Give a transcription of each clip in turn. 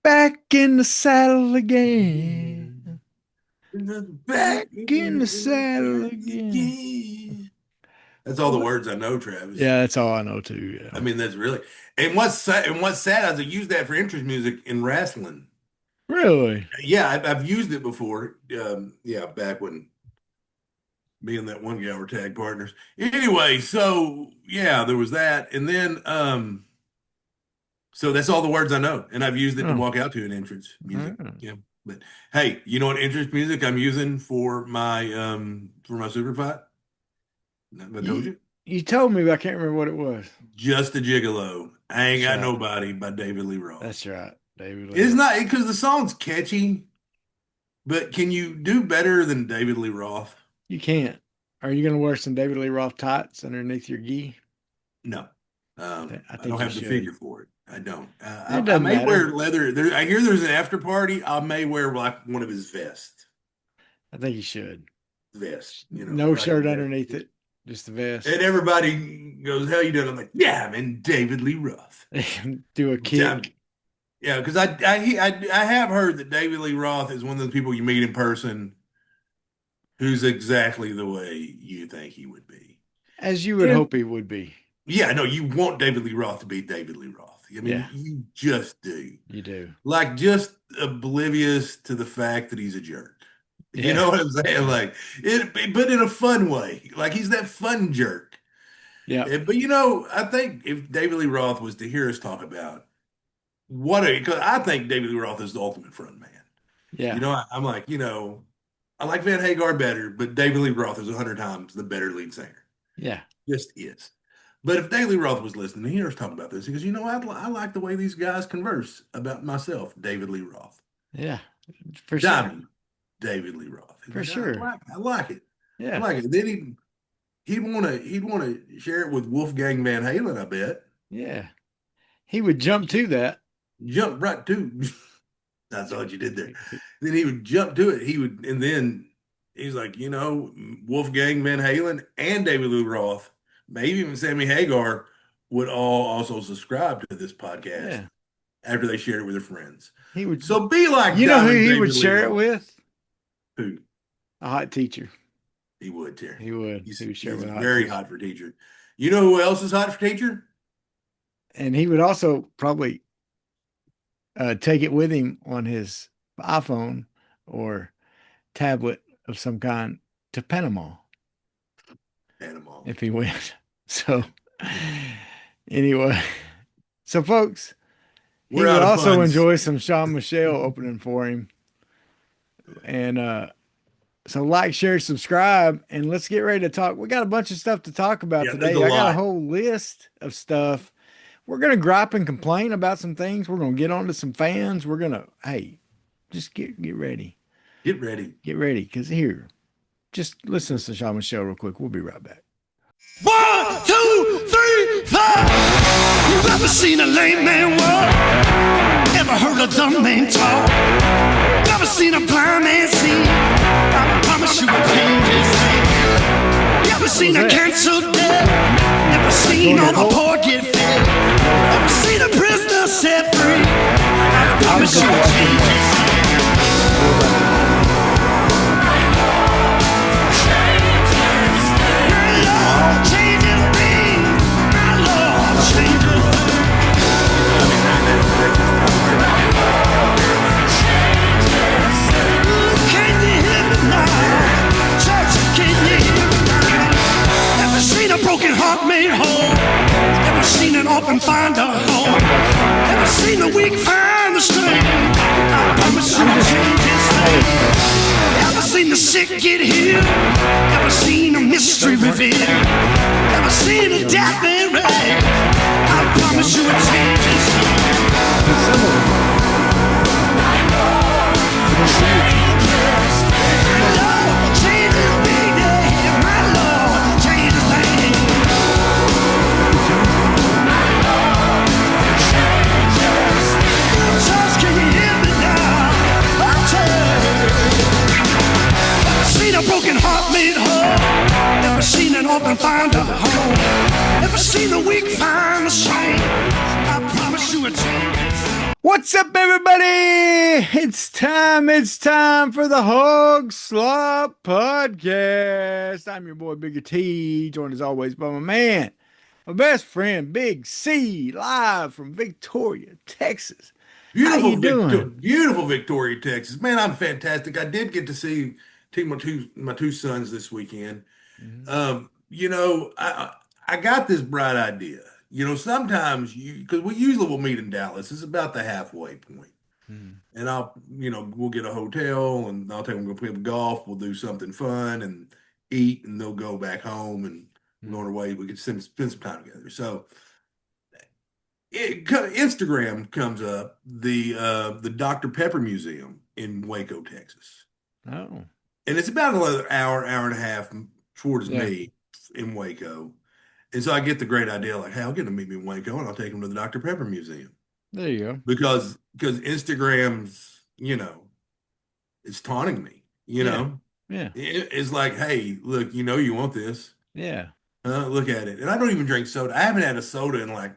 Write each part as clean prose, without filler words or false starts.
back in the saddle again. Back in the saddle again. That's all the words I know, Travis. Yeah, that's all I know too. I Yeah. mean, that's really. And what's sad is I use that for interest music in wrestling. Really? Yeah, I've used it before. Yeah, back when me and that one guy were tag partners. Anyway, so yeah, there was that, and then so that's all the words I know, and I've used it to Oh. walk out to an entrance music. Mm. Yeah, but hey, you know what entrance music I'm using for my super fight? I told You, you, you told me, but I can't remember what it was. just a gigolo. I ain't That's got right. nobody by David Lee Roth. That's right. David Lee It's Roth. not because the song's catchy, but can you do better than David Lee Roth? You can't. Are you going to wear some David Lee Roth tights underneath your gi? No, I I don't think you have the should. figure for it. I don't. It I doesn't may matter. wear leather. I hear there's an after party. I may wear like one of his vests. I think you should. Vest, No like shirt underneath it, just the vest. and everybody goes, "How you doing?" I'm like, "Yeah, I'm in David Lee Roth." Do a kick. Yeah, because I have heard that David Lee Roth is one of those people you meet in person who's exactly the way you think he would be. As you would And hope he would be. yeah, no, you want David Lee Roth to be David Lee Roth. I mean, Yeah, you just do. you do. Like just oblivious to the fact that he's a jerk. You Yeah, know what I'm saying? Like but in a fun way. Like he's that fun jerk. yeah, But I think if David Lee Roth was to hear us talk about because I think David Lee Roth is the ultimate front man. yeah, I'm like, I like Van Hagar better, but David Lee Roth is 100 times the better lead singer. yeah, Just is. But if David Lee Roth was listening, he hears us talk about this. He goes, I like the way these guys converse about myself, David Lee Roth. yeah, for sure, Diamond, David Lee Roth. He's for like, sure. I like it. I Yeah, like it. Then he'd want to share it with Wolfgang Van Halen, I bet. yeah. He would jump to that. Jump right to. That's what you did there. Then he would jump to it. And then he's like, Wolfgang Van Halen and David Lee Roth, maybe even Sammy Hagar, would all also subscribe to this podcast Yeah, after they shared it with their friends. he would. So be like You know who Diamond he would David Lee share it Roth. with? Who? A hot teacher. He would, Terry. He would. He's, He would share it he's with a hot very teacher. hot for teacher. You know who else is hot for teacher? And he would also probably take it with him on his iPhone or tablet of some kind to Panama Panama. if he went. So anyway, so folks, he We're would out of also puns. enjoy some Sean Michelle opening for him. And so like, share, subscribe, and let's get ready to talk. We got a bunch of stuff to talk about Yeah, there's today. a I got a lot. whole list of stuff. We're gonna gripe and complain about some things. We're gonna get on to some fans. We're gonna, hey, just get ready. Get ready. Get ready, because here, just listen to Sean Michelle real quick. We'll be right back. 1, 2, 3, 4. You ever seen a lame man walk? Ever heard a dumb man talk? Never seen a blind man see? I promise you a change his name. You ever seen a cancer dead? Never seen all the poor get fed? Ever seen a prisoner set free? I promise you a change his name. Broken heart made whole. Ever seen an orphan find a home? Ever seen the weak find the strength? I promise you I'll change his name. Ever seen the sick get healed? Ever seen a mystery revealed? Ever seen a death man raised? I promise you I'll change his name. Broken heart made whole. Never seen an orphan find a home. Never seen the weak find the strength. I promise you a change. What's up, everybody? It's time for the Hawg Slop podcast. I'm your boy, Bigger T, joined as always by my best friend, Big C, live from Victoria, Texas. How you doing? Beautiful Victoria, Texas. Man, I'm fantastic. I did get to see my two sons this weekend. Mhm. I got this bright idea. Sometimes because we usually will meet in Dallas. It's about the halfway point. Mhm. And we'll get a hotel and I'll take them to go play golf. We'll do something fun and eat, and they'll go back home and we'll go on our way. We could spend some time together. So Instagram comes up, the Dr. Pepper Museum in Waco, Texas. Oh, And it's about another hour and a half towards yeah. me in Waco. And so I get the great idea, like, hey, I'll get them to meet me in Waco and I'll take them to the Dr. Pepper Museum. There you go. Because Instagram's, it's taunting me, Yeah. Yeah. It's like, hey, look, you want this. Yeah. Look at it. And I don't even drink soda. I haven't had a soda in like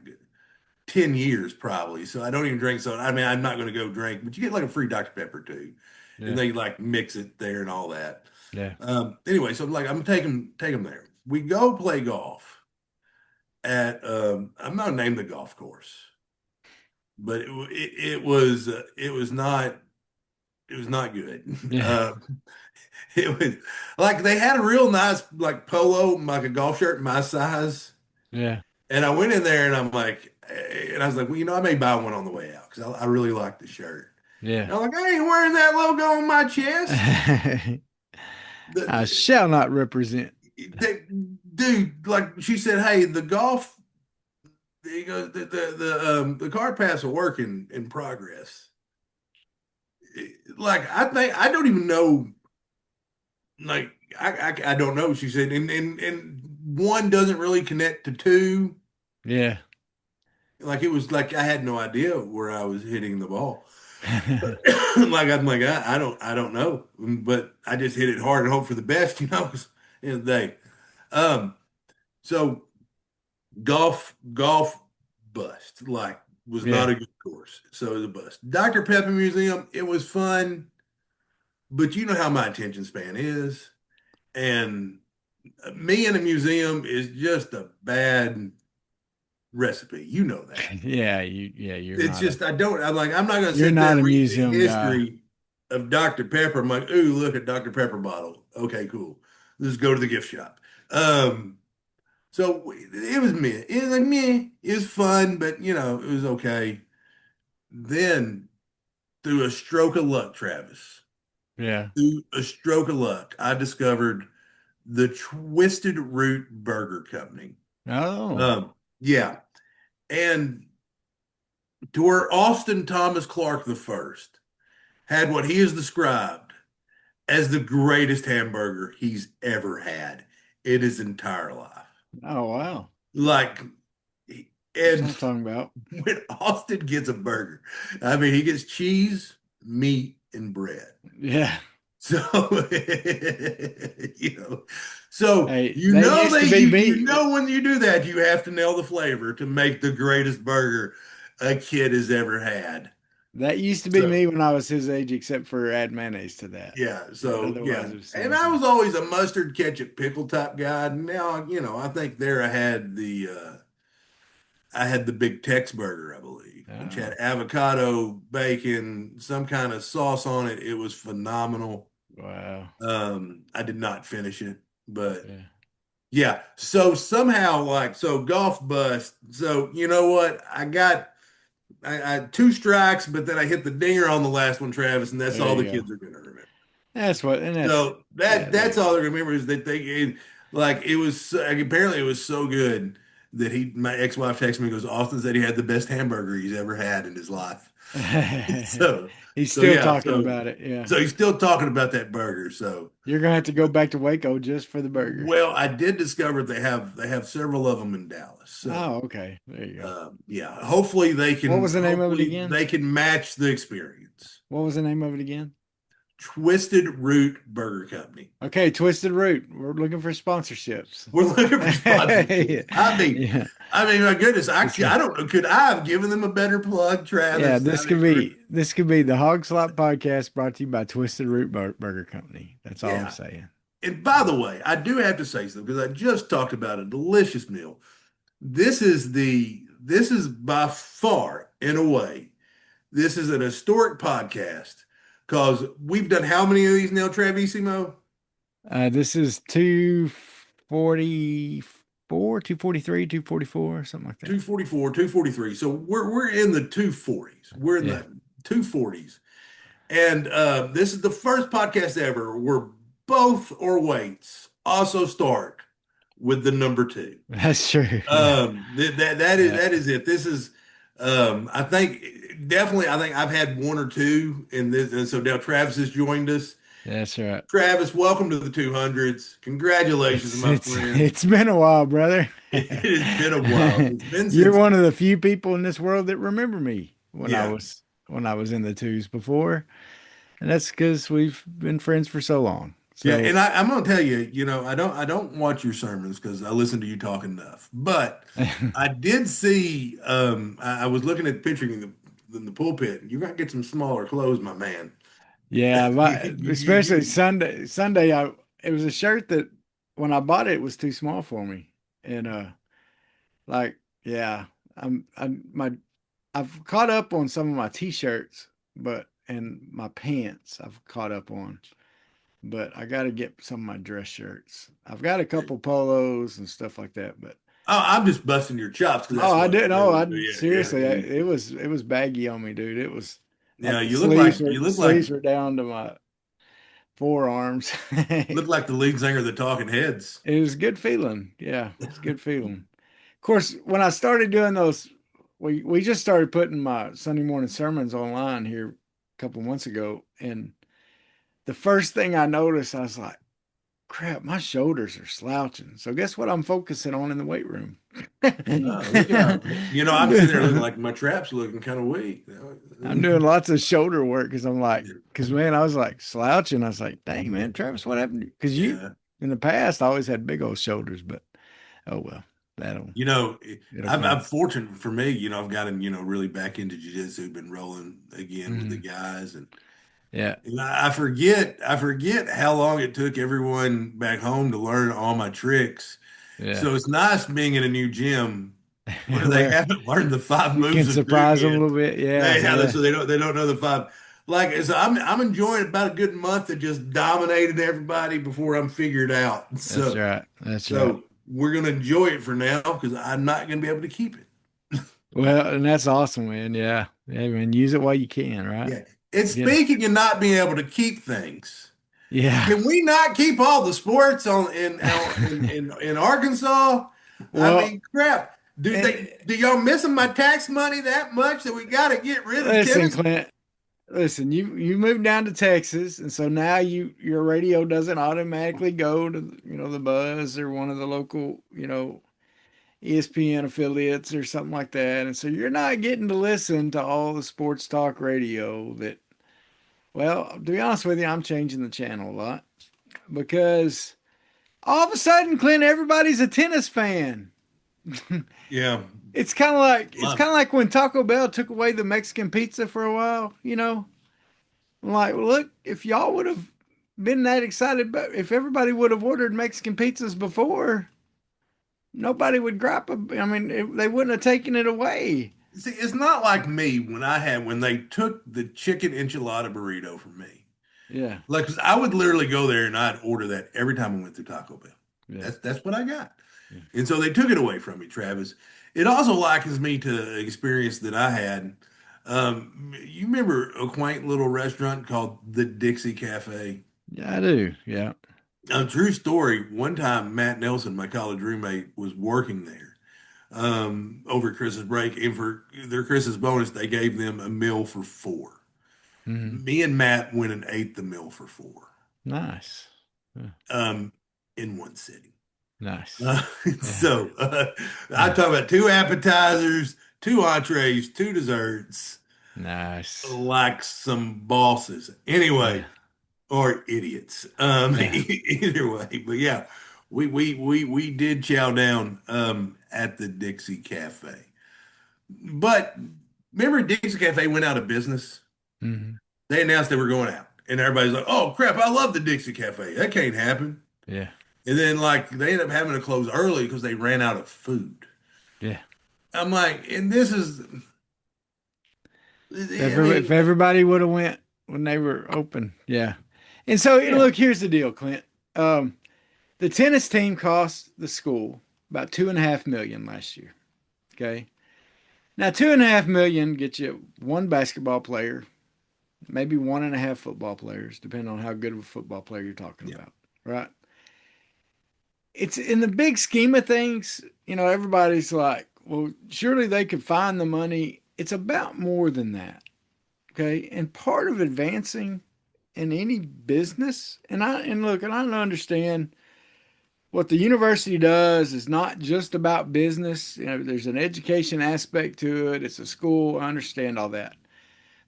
10 years probably. So I don't even drink soda. I mean, I'm not going to go drink, but you get like a free Dr. Pepper too. Yeah. And they like mix it there and all that. Yeah. Anyway, so like I'm taking them there. We go play golf at I'm not name the golf course, but it was not good. Yeah. It was like they had a real nice like polo, like a golf shirt my size. Yeah. And I went in there and I was like, well, I may buy one on the way out because I really like the shirt. Yeah. And I'm like, I ain't wearing that logo on my chest. I shall not represent. Dude, like she said, hey, the golf, he goes, the card pass will work in progress. Like I don't even know. Like I don't know. She said, and one doesn't really connect to two. Yeah. Like it was like I had no idea where I was hitting the ball. Like I'm like I don't know, but I just hit it hard and hope for the best, 'cause end of the day. So golf bust, like was not Yeah. a good course, so it was a bust. Dr. Pepper Museum, it was fun, but you know how my attention span is, and me in a museum is just a bad recipe. You know that. Yeah. You're It's not just I'm not gonna you're sit there not and a read the museum guy. history of Dr. Pepper. I'm like, ooh, look at Dr. Pepper bottle. Okay, cool. Let's go to the gift shop. So it was meh. It was like meh. It was fun, but it was okay. Then through a stroke of luck, Travis, Yeah. through a stroke of luck, I discovered the Twisted Root Burger Company. Oh. Yeah. And to where Austin Thomas Clark the first had what he has described as the greatest hamburger he's ever had in his entire life. Oh, wow. Like, That's what I'm and talking about. when Austin gets a burger, I mean, he gets cheese, meat, and bread. Yeah. So, so Hey, that used to be me. when you do that, you have to nail the flavor to make the greatest burger a kid has ever had. That used to be So, me when I was his age, except for add mayonnaise to that. yeah, But so otherwise, yeah. it was And same I thing. was always a mustard, ketchup, pickle type guy. Now, I think there I had the Big Tex burger, I believe, which Oh, had avocado, bacon, some kind of sauce on it. It was phenomenal. wow. I did not finish it, but Yeah. yeah. So somehow, golf bust. So you know what? I had two strikes, but then I hit the dinger on the last one, Travis, and that's There all the you go. kids are gonna remember. That's what, and that's, So yeah, there that's you all go. they remember is that it was apparently it was so good that my ex-wife texted me and goes, Austin said he had the best hamburger he's ever had in his life. So He's so still yeah, talking so about it. Yeah. so he's still talking about that burger. So You're gonna have to go back to Waco just for the burger. well, I did discover they have several of them in Dallas. So Oh, okay. There you go. yeah, hopefully they What can was the name of it hopefully again? they can match the experience. What was the name of it again? Twisted Root Burger Company. Okay, Twisted Root. We're looking for sponsorships. We're looking for sponsorships. I mean, Yeah. I mean, my goodness, This, I don't know. Could I have given them a better plug, yeah, Travis? I this could mean, be this could be the Hog Slop podcast brought to you by Twisted Root Burger Company. That's all I'm yeah. saying. And by the way, I do have to say something because I just talked about a delicious meal. This is by far, in a way, this is an historic podcast because we've done how many of these now, Travissimo? This is 244, 243, 244, something like that. 244, 243. So we're in the 240s. We're in Yeah, the 240s. And this is the first podcast ever where both our weights also start with the number two. that's true. Yeah, yeah, That is it. This is I think definitely I think I've had one or two in this, and so now Travis has joined us. that's right. Travis, welcome to the 200s. Congratulations, my friend. It's been a while, brother. It has been a while. It's been You're since one of the few people in this world that remember me yeah. when I was in the twos before, and that's because we've been friends for so long. Yeah, So and I'm gonna tell you, I don't watch your sermons because I listen to you talk enough. But I did see, I was looking at picturing in the pulpit. You're gonna get some smaller clothes, my man. yeah, especially You- Sunday. Sunday, I it was a shirt that when I bought it, it was too small for me, and like yeah, I've caught up on some of my t-shirts, but and my pants I've caught up on, but I got to get some of my dress shirts. I've got a couple polos and stuff like that, but oh, I'm just busting your chops because oh, that's I what I didn't. Oh, do. I Yeah, seriously, it was baggy on me, dude. It was yeah. like You look like you the look like sleeves were down to my forearms. look like the lead singer of the Talking Heads. It was a good feeling. Yeah, it's a good feeling. Of course, when I started doing those, we just started putting my Sunday morning sermons online here a couple months ago, and the first thing I noticed, I was like, "Crap, my shoulders are slouching." So guess what I'm focusing on in the weight room? Look out! I'm I'm sitting there looking doing, like my traps looking kind of weak. I'm doing lots of shoulder work because I'm like, because man, I was like slouching. I was like, "Dang, man, Travis, what happened?" Because you Yeah. in the past I always had big old shoulders, but oh well, that'll You know, it'll I'm come. fortunate for me, I've gotten, really back into jiu-jitsu, been rolling again with the Mhm. guys. Yeah, And I forget how long it took everyone back home to learn all my tricks. yeah. So it's nice being in a new gym where they Where haven't learned the five you can moves of Groot surprise them a yet. little bit. Yeah, yeah. So they don't know the five. Like so I'm enjoying about a good month of just dominating everybody before I'm figured out. That's right. That's right. So we're gonna enjoy it for now because I'm not gonna be able to keep it. Well, and that's awesome, man. Yeah. Yeah, man. Use it while you can, right? Yeah. And Yeah. speaking of not being able to keep things, Yeah. can we not keep all the sports on in Arkansas? I Well, mean, crap. and Do y'all missing my tax money that much that we got to get rid of listen, tennis? Clint. Listen, you moved down to Texas, and so now your radio doesn't automatically go to the Buzz or one of the local ESPN affiliates or something like that, and so you're not getting to listen to all the sports talk radio that. Well, to be honest with you, I'm changing the channel a lot because all of a sudden, Clint, everybody's a tennis fan. Yeah, It's love kind of like when Taco Bell took away the Mexican pizza for a while, you know? I'm like, well, look, if y'all would have been that excited, but if everybody would have ordered Mexican pizzas before, nobody would gripe. I mean, they wouldn't have taken it away. See, it's not like me when they took the chicken enchilada burrito from me. Yeah, Like, 'cause I would literally go there and I'd order that every time I went through Taco Bell. yeah, That's what I got. yeah. And so they took it away from me, Travis. It also likens me to an experience that I had. You remember a quaint little restaurant called the Dixie Cafe? Yeah, I do. Yeah. A true story. One time, Matt Nelson, my college roommate, was working there over Christmas break, and for their Christmas bonus, they gave them a meal for four. Hmm. Me and Matt went and ate the meal for four Nice. Yeah, um, in one sitting. nice. Uh, Yeah. so I Yeah. talk about two appetizers, two entrees, two desserts, Nice. like some bosses. Anyway, Yeah. or idiots. Yeah. Either way, but yeah, we did chow down. at the Dixie Cafe. But remember, Dixie Cafe went out of business. Hmm. They announced they were going out, and everybody's like, "Oh crap! I love the Dixie Cafe. That can't happen." Yeah. And then like they ended up having to close early because they ran out of food. Yeah. I'm like, and this is, If, I if mean, everybody would have went when they were open. Yeah. And so yeah, look, here's the deal, Clint. Um, the tennis team cost the school about 2.5 million last year. Okay. Now 2.5 million gets you one basketball player, maybe one and a half football players, depending on how good of a football player you're talking yeah, about. Right. It's in the big scheme of things, everybody's like, well, surely they could find the money. It's about more than that. Okay. And part of advancing in any business, and look, and I understand what the university does is not just about business. There's an education aspect to it. It's a school. I understand all that.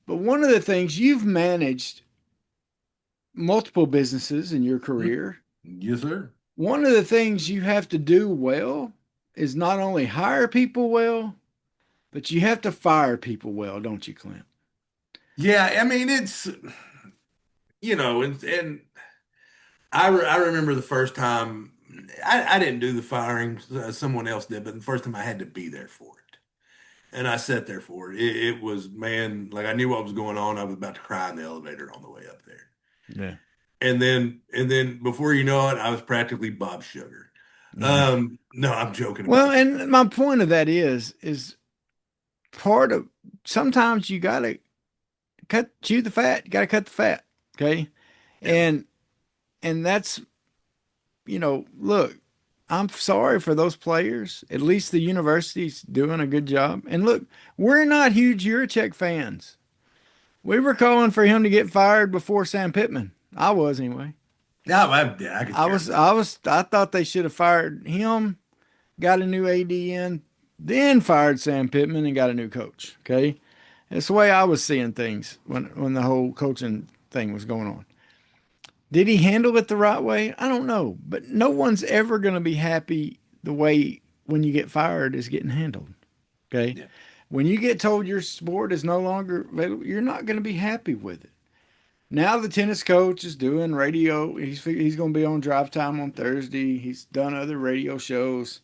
But one of the things you've managed multiple businesses in your career, yes, sir. one of the things you have to do well is not only hire people well, but you have to fire people well, don't you, Clint? Yeah, I mean, it's and I remember the first time I didn't do the firing, someone else did, but the first time I had to be there for it. And I sat there for it. It was, man, like I knew what was going on. I was about to cry in the elevator on the way up there. Yeah. And then before you know it, I was practically Bob Sugar. Yeah. No, I'm joking Well, about you. and my point of that is part of sometimes you gotta chew the fat, you gotta cut the fat. Okay. Yeah. And that's look, I'm sorry for those players. At least the university's doing a good job. And look, we're not huge Yurachek fans. We were calling for him to get fired before Sam Pittman. I was anyway. No, I could care less. I thought they should have fired him, got a new AD in, then fired Sam Pittman and got a new coach. Okay. That's the way I was seeing things when the whole coaching thing was going on. Did he handle it the right way? I don't know, but no one's ever going to be happy the way when you get fired is getting handled. Okay. Yeah. When you get told your sport is no longer available, you're not going to be happy with it. Now the tennis coach is doing radio. He's going to be on Drive Time on Thursday. He's done other radio shows.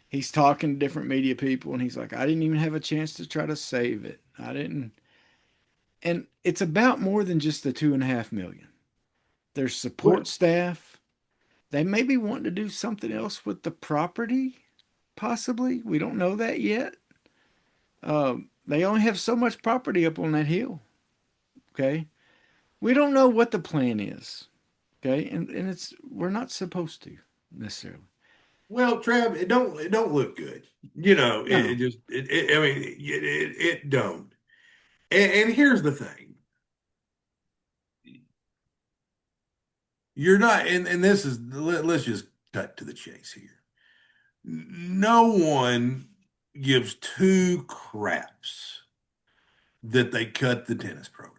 He's talking to different media people, and he's like, I didn't even have a chance to try to save it. I didn't. And it's about more than just the 2.5 million. There's Well, support staff. They may be wanting to do something else with the property, possibly. We don't know that yet. They only have so much property up on that hill. Okay. We don't know what the plan is. Okay. And we're not supposed to necessarily. well, Trav, it don't look good. It No. just I mean it don't. And here's the thing. You're not, and this is, let's just cut to the chase here. No one gives two craps that they cut the tennis program.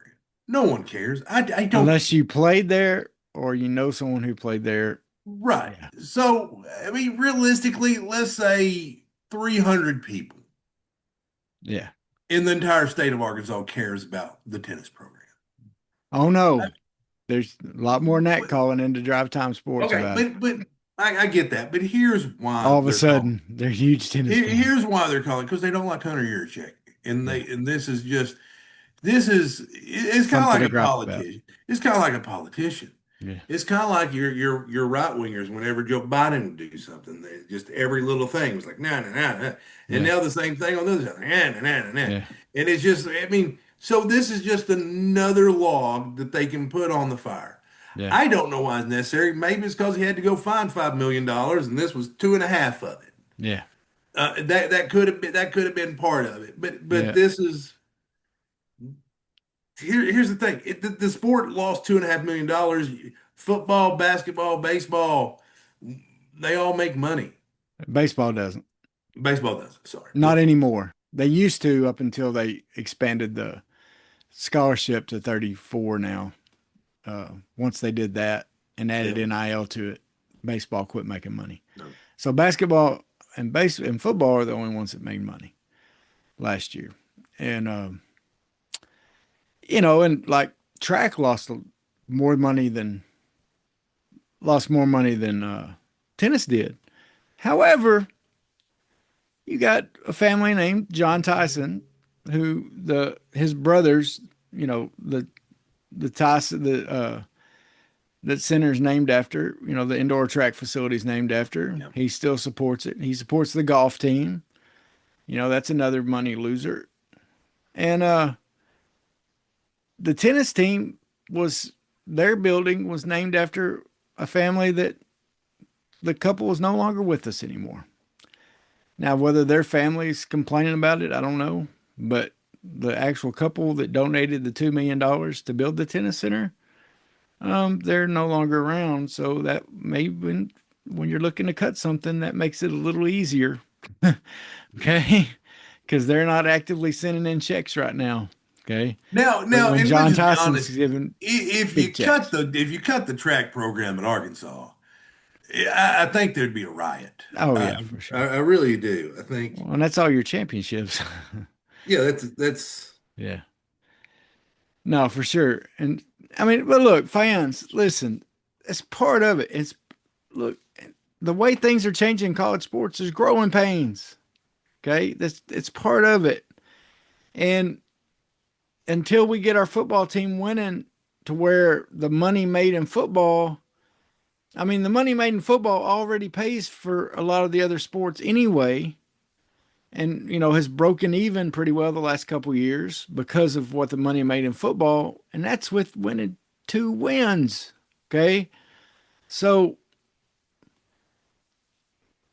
No one cares. I don't Unless care. you played there or you know someone who played there. Right. Yeah. So, I mean, realistically, let's say 300 people Yeah. in the entire state of Arkansas cares about the tennis program. Oh, no. There's a lot more than that calling into Drive Time Sports Okay, about it. but I get that. But here's why All of a they're calling. sudden, they're huge tennis fans. Here's why they're calling, because they don't like Hunter Yurachek, and Yeah. it's kind of Something like to a gripe about. politician. It's kind of like a politician. Yeah. It's kind of like your right wingers. Whenever Joe Biden would do something, they, just every little thing was like nah nah nah, nah. And Yeah. now the same thing on the other side, nah nah nah nah, nah. Yeah. And it's just, I mean, so this is just another log that they can put on the fire. Yeah. I don't know why it's necessary. Maybe it's because he had to go find $5 million, and this was two and a half of it. Yeah. That could have been part of it. But Yeah. this is, here's the thing. The sport lost $2.5 million. Football, basketball, baseball, they all make money. Baseball doesn't. Baseball doesn't. Sorry. Not anymore. They used to up until they expanded the scholarship to 34 now. Once they did that and added Yeah. NIL to it, baseball quit making money. No. So basketball and baseball and football are the only ones that made money last year. And and like track more money than lost more money than tennis did. However, you got a family named John Tyson, who the his brothers, the Tyson that center's named after, the indoor track facility is named after. Yeah. He still supports it. He supports the golf team. That's another money loser. And the tennis team was their building was named after a family that the couple was no longer with us anymore. Now, whether their family's complaining about it, I don't know. But the actual couple that donated the $2 million to build the tennis center, they're no longer around. So that maybe when you're looking to cut something, that makes it a little easier. Okay. Because they're not actively sending in checks right now. Okay. Now, But when and let's John just be Tyson's honest. giving If big you checks. cut the track program in Arkansas, I think there'd be a riot. Oh, yeah, for sure. I really do. I think, Well, and that's all your championships. yeah, that's Yeah. No, for sure. And I mean, but look, fans, listen, it's part of it. Look, the way things are changing in college sports is growing pains. Okay. It's part of it. And until we get our football team winning to where the money made in football, I mean, the money made in football already pays for a lot of the other sports anyway. And has broken even pretty well the last couple of years because of what the money made in football, and that's with winning 2 wins. Okay, so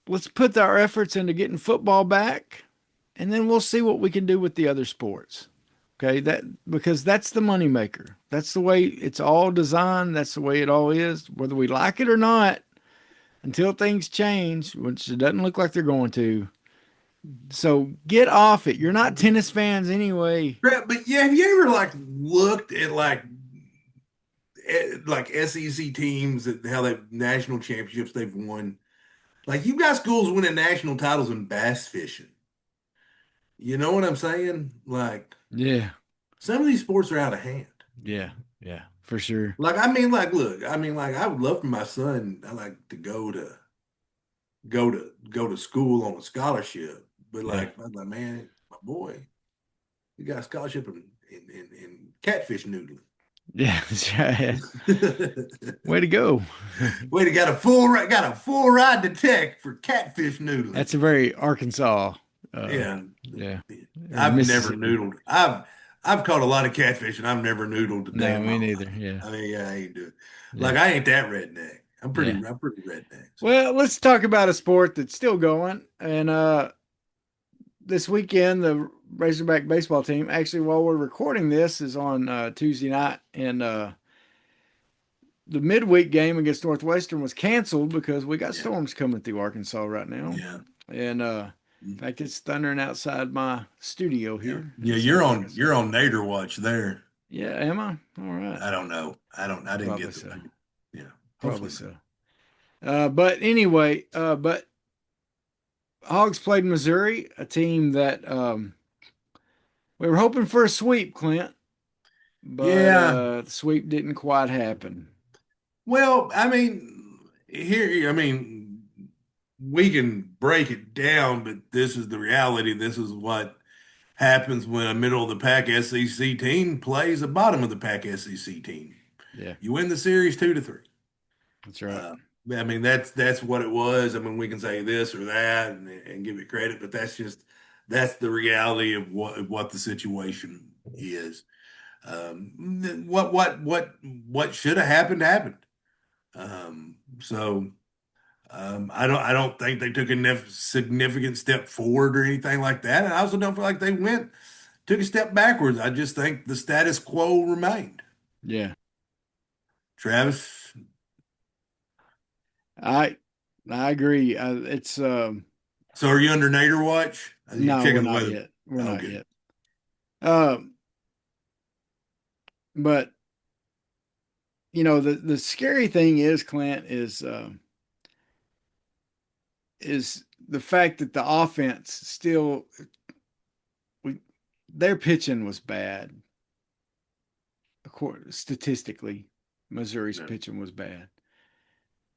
let's put our efforts into getting football back, and then we'll see what we can do with the other sports. Okay, because that's the money maker. That's the way it's all designed. That's the way it all is, whether we like it or not. Until things change, which it doesn't look like they're going to. So get off it. You're not tennis fans anyway. right. But yeah, have you ever like looked at like SEC teams and how they national championships they've won? Like you've got schools winning national titles in bass fishing. You know what I'm saying? Like Yeah, some of these sports are out of hand. yeah, yeah, for sure. Like I mean, like look, I mean, like I would love for my son. I like to go to school on a scholarship, but Yeah, like I'm like man, my boy, you got a scholarship in catfish noodling. yeah, that's right. Way to go. Wait, got a full ride to tech for catfish noodling. That's a very Arkansas. Uh, Yeah, yeah, or I've never Mississippi. noodled. I've caught a lot of catfish and I've never noodled a day No, in me my neither. life. Yeah, I mean, yeah, I ain't doing like yeah, I ain't that redneck. yeah. I'm pretty redneck. So. Well, let's talk about a sport that's still going. And this weekend, the Razorback baseball team, actually, while we're recording this, is on Tuesday night, and the midweek game against Northwestern was canceled because we got Yeah, storms coming through Arkansas right now. yeah, And in fact, it's thundering outside my studio yeah, here yeah. in Central You're Arkansas. on Nader watch there. Yeah, am I? All right. I don't know. I didn't Probably get the. so. Yeah, Probably hopefully so. But anyway, but Hogs played Missouri, a team that we were hoping for a sweep, Clint, but yeah. the sweep didn't quite happen. Well, I mean, here, I mean, we can break it down, but this is the reality. This is what happens when a middle of the pack SEC team plays a bottom of the pack SEC team. Yeah, You win the series 2-3. that's right. Uh, I mean, that's what it was. I mean, we can say this or that and give it credit, but that's the reality of what the situation is. What should have happened happened. So I don't think they took a significant step forward or anything like that. And I also don't feel like they took a step backwards. I just think the status quo remained. Yeah, Travis, I I agree. It's so are you under Nader watch? You no, we're checking the not weather? yet. We're not Okay. yet. Um, but the scary thing is, Clint, is the fact that the offense still we their pitching was bad. Of course, statistically, Missouri's No. pitching was bad,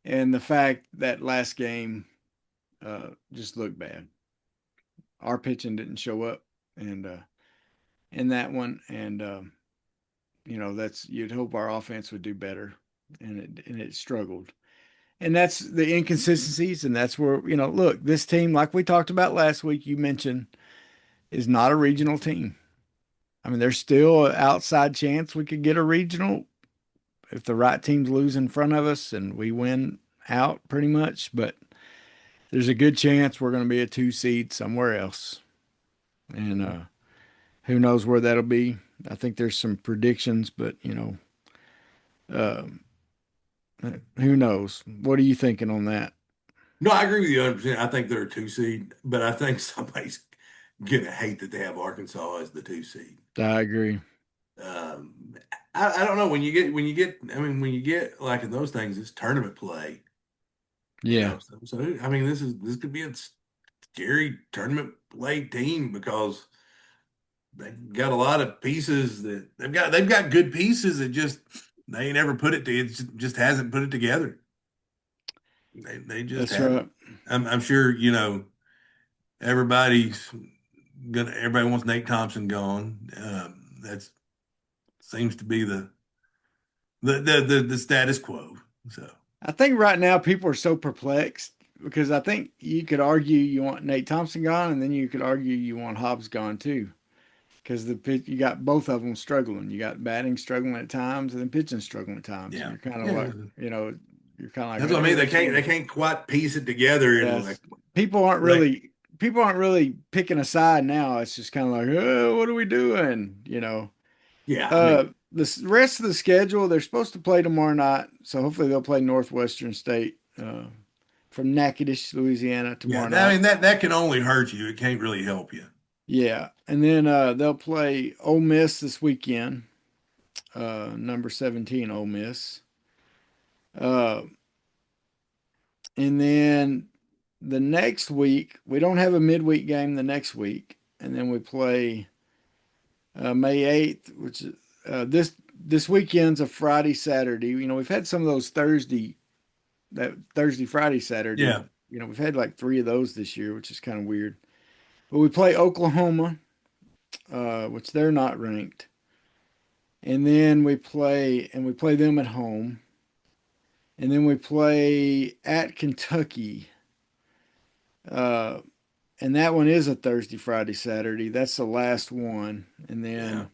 and the fact that last game just looked bad. Our pitching didn't show up, and in that one, and that's you'd hope our offense would do better, and it struggled. And that's the inconsistencies, and that's where look, this team, like we talked about last week, you mentioned, is not a regional team. I mean, there's still an outside chance we could get a regional if the right teams lose in front of us and we win out pretty much, but there's a good chance we're going to be a 2 seed somewhere else. And who knows where that'll be. I think there's some predictions, but uh, who knows? What are you thinking on that? No, I agree with you 100%. I think they're a 2 seed, but I think somebody's gonna hate that they have Arkansas as the 2 seed. I agree. Um, I don't know when you get like in those things, it's tournament play. Yeah, So I mean, this could be a scary tournament play team because they've got a lot of pieces that they've got good pieces that just they ain't ever put it to it just hasn't put it together. They just that's haven't. right. I'm sure everybody's everybody wants Nate Thompson gone. That seems to be the status quo. So I think right now people are so perplexed because I think you could argue you want Nate Thompson gone, and then you could argue you want Hobbs gone too. Because you got both of them struggling. You got batting struggling at times, and then pitching struggling at times. And yeah, you're kind of yeah. like, you're kind of like, That's what I "Hey, mean. They which can't they one?" can't quite piece it together and Yes. People aren't like really people aren't really picking a side now. It's just kind of like, oh, what are we doing? yeah. I mean Rest of the schedule, they're supposed to play tomorrow night, so hopefully they'll play Northwestern State from Natchitoches, Louisiana yeah. tomorrow I night. mean that can only hurt you. It can't really help you. Yeah, and then they'll play Ole Miss this weekend. Number 17 Ole Miss. Uh, and then the next week, we don't have a midweek game the next week. And then we play May 8th, which is this weekend's a Friday, Saturday. We've had some of those Thursday, Friday, Saturday. Yeah, We've had like 3 of those this year, which is kind of weird. But we play Oklahoma, which they're not ranked. And then we play them at home. And then we play at Kentucky. Uh, and that one is a Thursday, Friday, Saturday. That's the last one. And yeah. then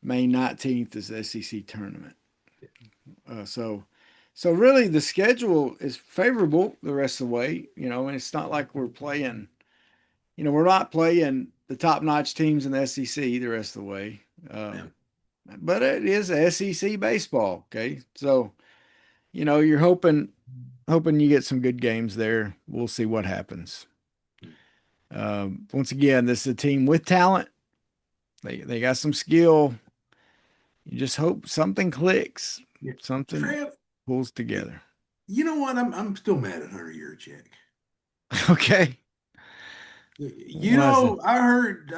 May 19th is the SEC tournament. So really the schedule is favorable the rest of the way, and it's not like we're playing, we're not playing the top-notch teams in the SEC the rest of the way. Yeah. But it is SEC baseball, okay? So, you're hoping you get some good games there. We'll see what happens. Once again, this is a team with talent. They got some skill. You just hope something clicks, Yeah. something Trev, pulls together. you know what? I'm still mad at Hunter Yurchek. Okay. Why is it? I heard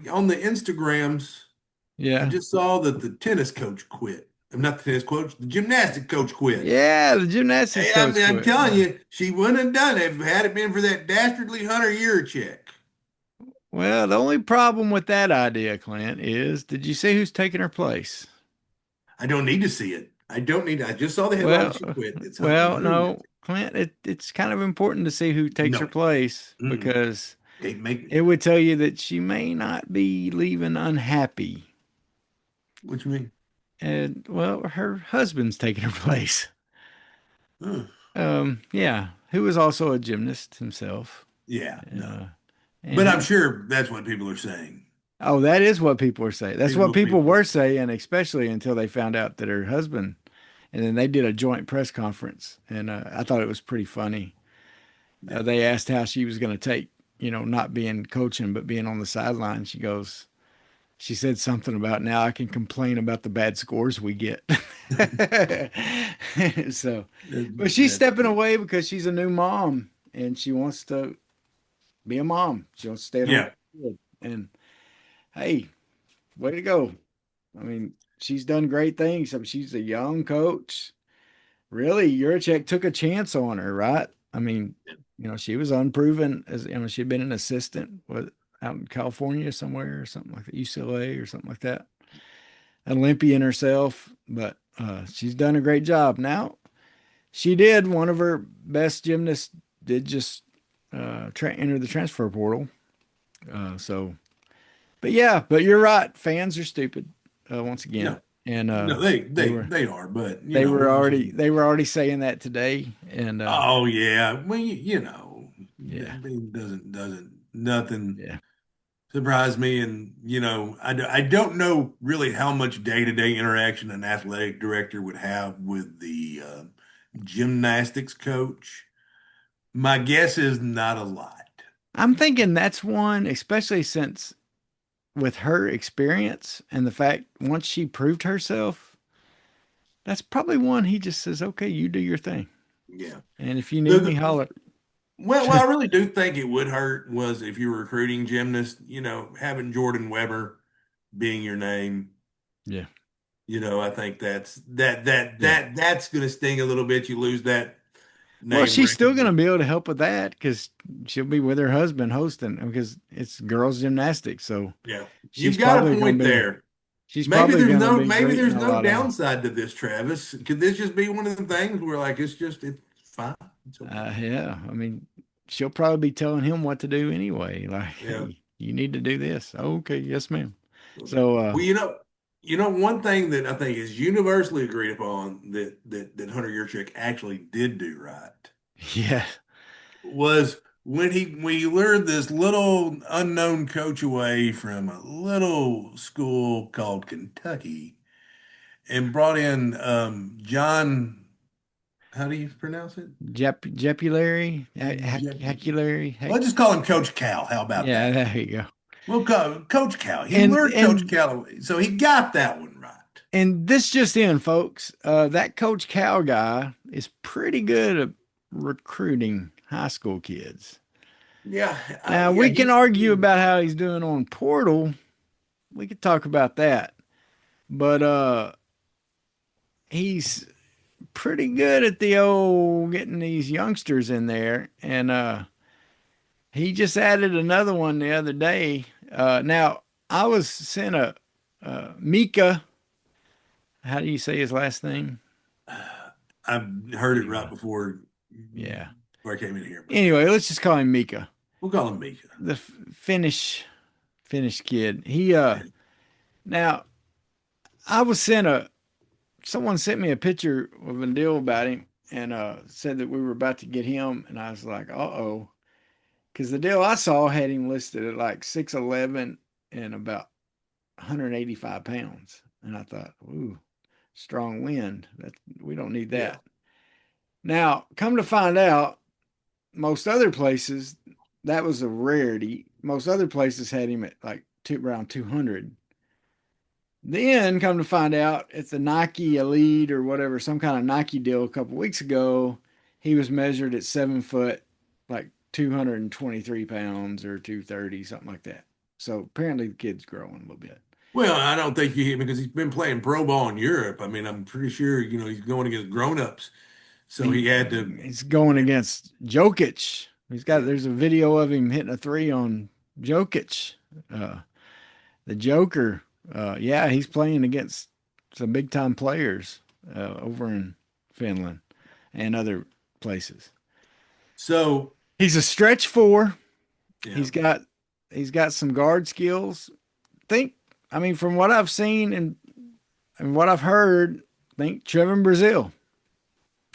on the Instagrams, I Yeah. just saw that the tennis coach quit. I'm not the tennis coach, the gymnastic coach quit. Yeah, the gymnastics Hey, coach I'm quit. telling Yeah. you, she wouldn't have done it if had it been for that dastardly Hunter Yurchek. Well, the only problem with that idea, Clint, is did you see who's taking her place? I don't need to see it. I don't need. I just saw the headline. Well, She quit. It's well, Hunter no, Yurchek. Clint, it's kind of important to see who takes her No, place mm-mm. because Can't make me. it would tell you that she may not be leaving unhappy. What you mean? And well, her husband's taking her place. Huh. Yeah, who was also a gymnast himself. Yeah, no. Uh, and But I'm he, sure that's what people are saying. oh, that is what people are saying. That's what People, people people. were saying, especially until they found out that her husband, and then they did a joint press conference, and I thought it was pretty funny. Yeah. They asked how she was going to take, not being coaching, but being on the sideline. She said something about now I can complain about the bad scores we get. So, but she's That's stepping away because she's a new mom, and she wants to be a mom. She wants to stay at home. Yeah. And hey, way to go. I mean, she's done great things. I mean, she's a young coach. Really, Yurchek took a chance on her, right? I mean, she was unproven as she'd been an assistant out in California somewhere or something like that, UCLA or something like that. Olympian herself, but she's done a great job. Now, she did one of her best gymnasts did just enter the transfer portal. So, but yeah, but you're right. Fans are stupid once again, No, and no, they were they are, but they were already they were already saying that today, and oh yeah. Well, yeah, it doesn't nothing yeah. surprise me, and I don't know really how much day-to-day interaction an athletic director would have with the gymnastics coach. My guess is not a lot. I'm thinking that's one, especially since with her experience and the fact once she proved herself, that's probably one he just says, "Okay, you do your thing, Yeah. and if you need me, The, holler." well, I really do think it would hurt was if you're recruiting gymnasts, having Jordan Weber being your name. Yeah, I think yeah. that's going to sting a little bit. You lose that Well, name she's still going to recognition. be able to help with that because she'll be with her husband hosting because it's girls gymnastics. So Yeah, she's you've got a probably going point to be there. she's probably going to be Maybe great in there's a no lot of. downside to this, Travis. Could this just be one of the things where like it's fine, it's okay. Yeah, I mean, she'll probably be telling him what to do anyway. Like, Yeah. hey, you need to do this. Okay, yes, ma'am. Okay. So, Well, one thing that I think is universally agreed upon that Hunter Yurchek actually did do right yeah, was when he lured this little unknown coach away from a little school called Kentucky and brought in John. How do you pronounce it? Jepulary, Jep- Haculary, Let's just call him Coach Cal. How about yeah, that? there you go. We'll call him Coach Cal. He And lured Coach and Cal away, so he got that one right. and this just in, folks. That Coach Cal guy is pretty good at recruiting high school kids. Yeah, Now yeah, we can argue about how he's doing on Portal. We could talk about that, but he's pretty good at the old getting these youngsters in there, and he just added another one the other day. Now I was sent a Mika. How do you say his last name? I heard it right Anyway, yeah. before I came in here, but Anyway, let's just call him Mika, we'll call him Mika. the Finnish kid. He now I was sent a someone sent me a picture of a deal about him and said that we were about to get him, and I was like, uh-oh. Because the deal I saw had him listed at like 6'11" and about 185 pounds. And I thought, ooh, strong wind. We don't need Yeah. that. Now, come to find out, most other places, that was a rarity. Most other places had him at like around 200. Then come to find out at the Nike Elite or whatever, some kind of Nike deal a couple weeks ago, he was measured at 7 foot, like 223 pounds or 230, something like that. So apparently the kid's growing a little bit. Well, I don't think you hit him because he's been playing pro ball in Europe. I mean, I'm pretty sure, he's going against grown-ups. So he had to, He's going against Jokic. yeah. There's a video of him hitting a three on Jokic, uh, the Joker. Yeah, he's playing against some big time players over in Finland and other places. So, He's a stretch four. yeah. He's got he's got some guard skills. Think I mean from what I've seen and what I've heard, think Trevor Brazil.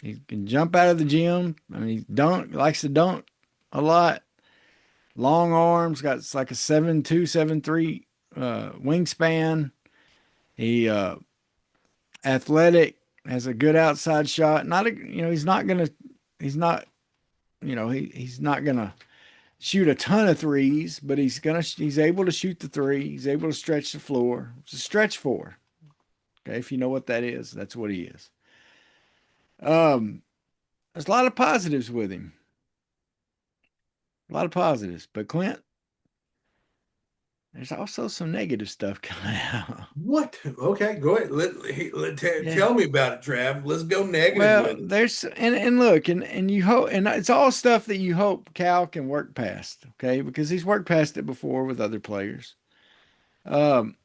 He can jump out of the gym. I mean, he likes to dunk a lot. Long arms, got like a 7'2", 7'3" wingspan. He athletic, has a good outside shot. He's not he's not gonna shoot a ton of threes, but he's able to shoot the three. He's able to stretch the floor. It's a stretch four. Okay, if you know what that is, that's what he is. There's a lot of positives with him. A lot of positives, but Clint, there's also some negative stuff coming out. What? Okay, go ahead. Yeah. Tell me about it, Trav. Let's go negative Well, with it. there's and look and you hope and it's all stuff that you hope Cal can work past, okay? Because he's worked past it before with other players. Um,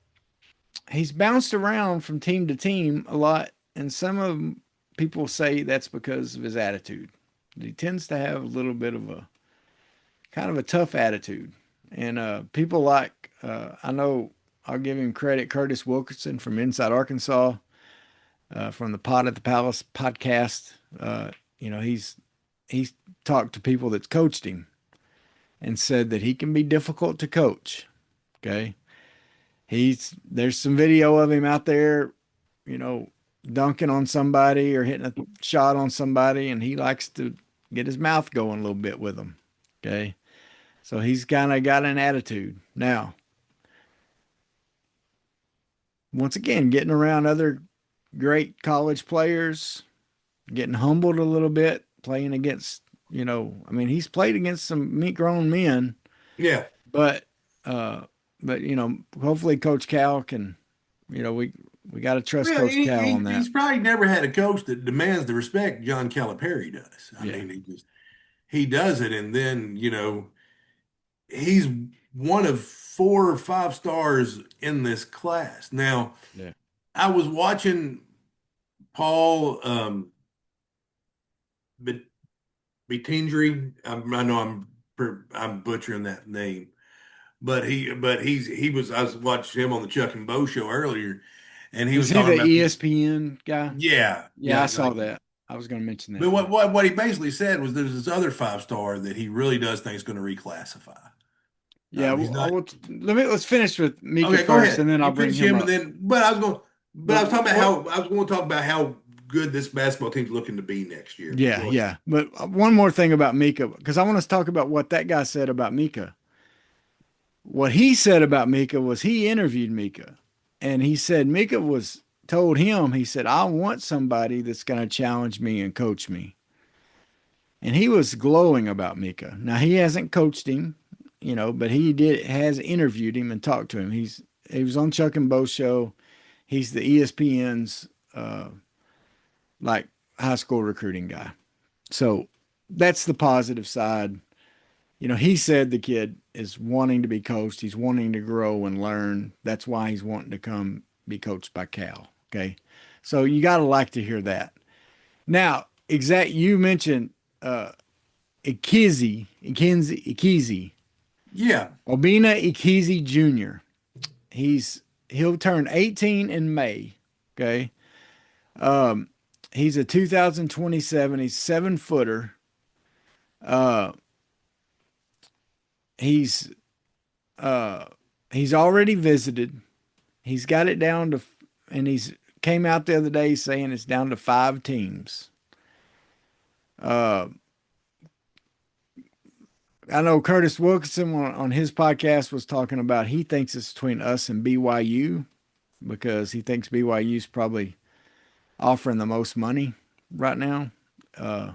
he's bounced around from team to team a lot, and some of people say that's because of his attitude. He tends to have a little bit of a kind of a tough attitude, and people like I know I'll give him credit. Curtis Wilkinson from Inside Arkansas, from the Pod at the Palace podcast. You know, he's talked to people that's coached him and said that he can be difficult to coach. Okay, there's some video of him out there, you know, dunking on somebody or hitting a shot on somebody, and he likes to get his mouth going a little bit with them. Okay, so he's kind of got an attitude now. Once again, getting around other great college players, getting humbled a little bit, playing against, you know, I mean, he's played against some grown men, Yeah. but, uh, you know, hopefully Coach Cal can, you know, we got to trust Well, Coach Cal on that. he's probably never had a coach that demands the respect John Calipari does. I Yeah, mean, he does it, and then he's one of 4 or 5 stars in this class. Now, yeah. I was watching Paul Bet- Betindry. I know I'm butchering that name, but he was. I was watching him on the Chuck and Bo show earlier, and he Is was he talking the about these. ESPN guy? Yeah, Yeah, I yeah. saw Like, that. I was going to mention but that. Yeah. what he basically said was there's this other 5 star that he really does think is going to reclassify. Yeah, He's well, not. let's finish with Mika Okay, go first, ahead. and then I'll You bring finish him him, and up. then. But But I was talking about what? how I was going to talk about how good this basketball team's looking to be next year. But Yeah, go ahead. yeah. But one more thing about Mika, because I want us to talk about what that guy said about Mika. What he said about Mika was he interviewed Mika, and he said Mika was told him, he said, I want somebody that's going to challenge me and coach me. And he was glowing about Mika. Now he hasn't coached him, you know, but has interviewed him and talked to him. He was on Chuck and Bo show. He's the ESPN's like high school recruiting guy. So that's the positive side. You know, he said the kid is wanting to be coached. He's wanting to grow and learn. That's why he's wanting to come be coached by Cal. Okay. So you got to like to hear that. Now, you mentioned Ikizi, Yeah, Obina Ikizi Jr. He'll turn 18 in May. Okay. Um, he's a 2027. He's 7 footer. Uh, he's uh, he's already visited. He's got it down to, and he's came out the other day saying it's down to 5 teams. Uh, I know Curtis Wilkinson on his podcast was talking about he thinks it's between us and BYU because he thinks BYU is probably offering the most money right now. Uh,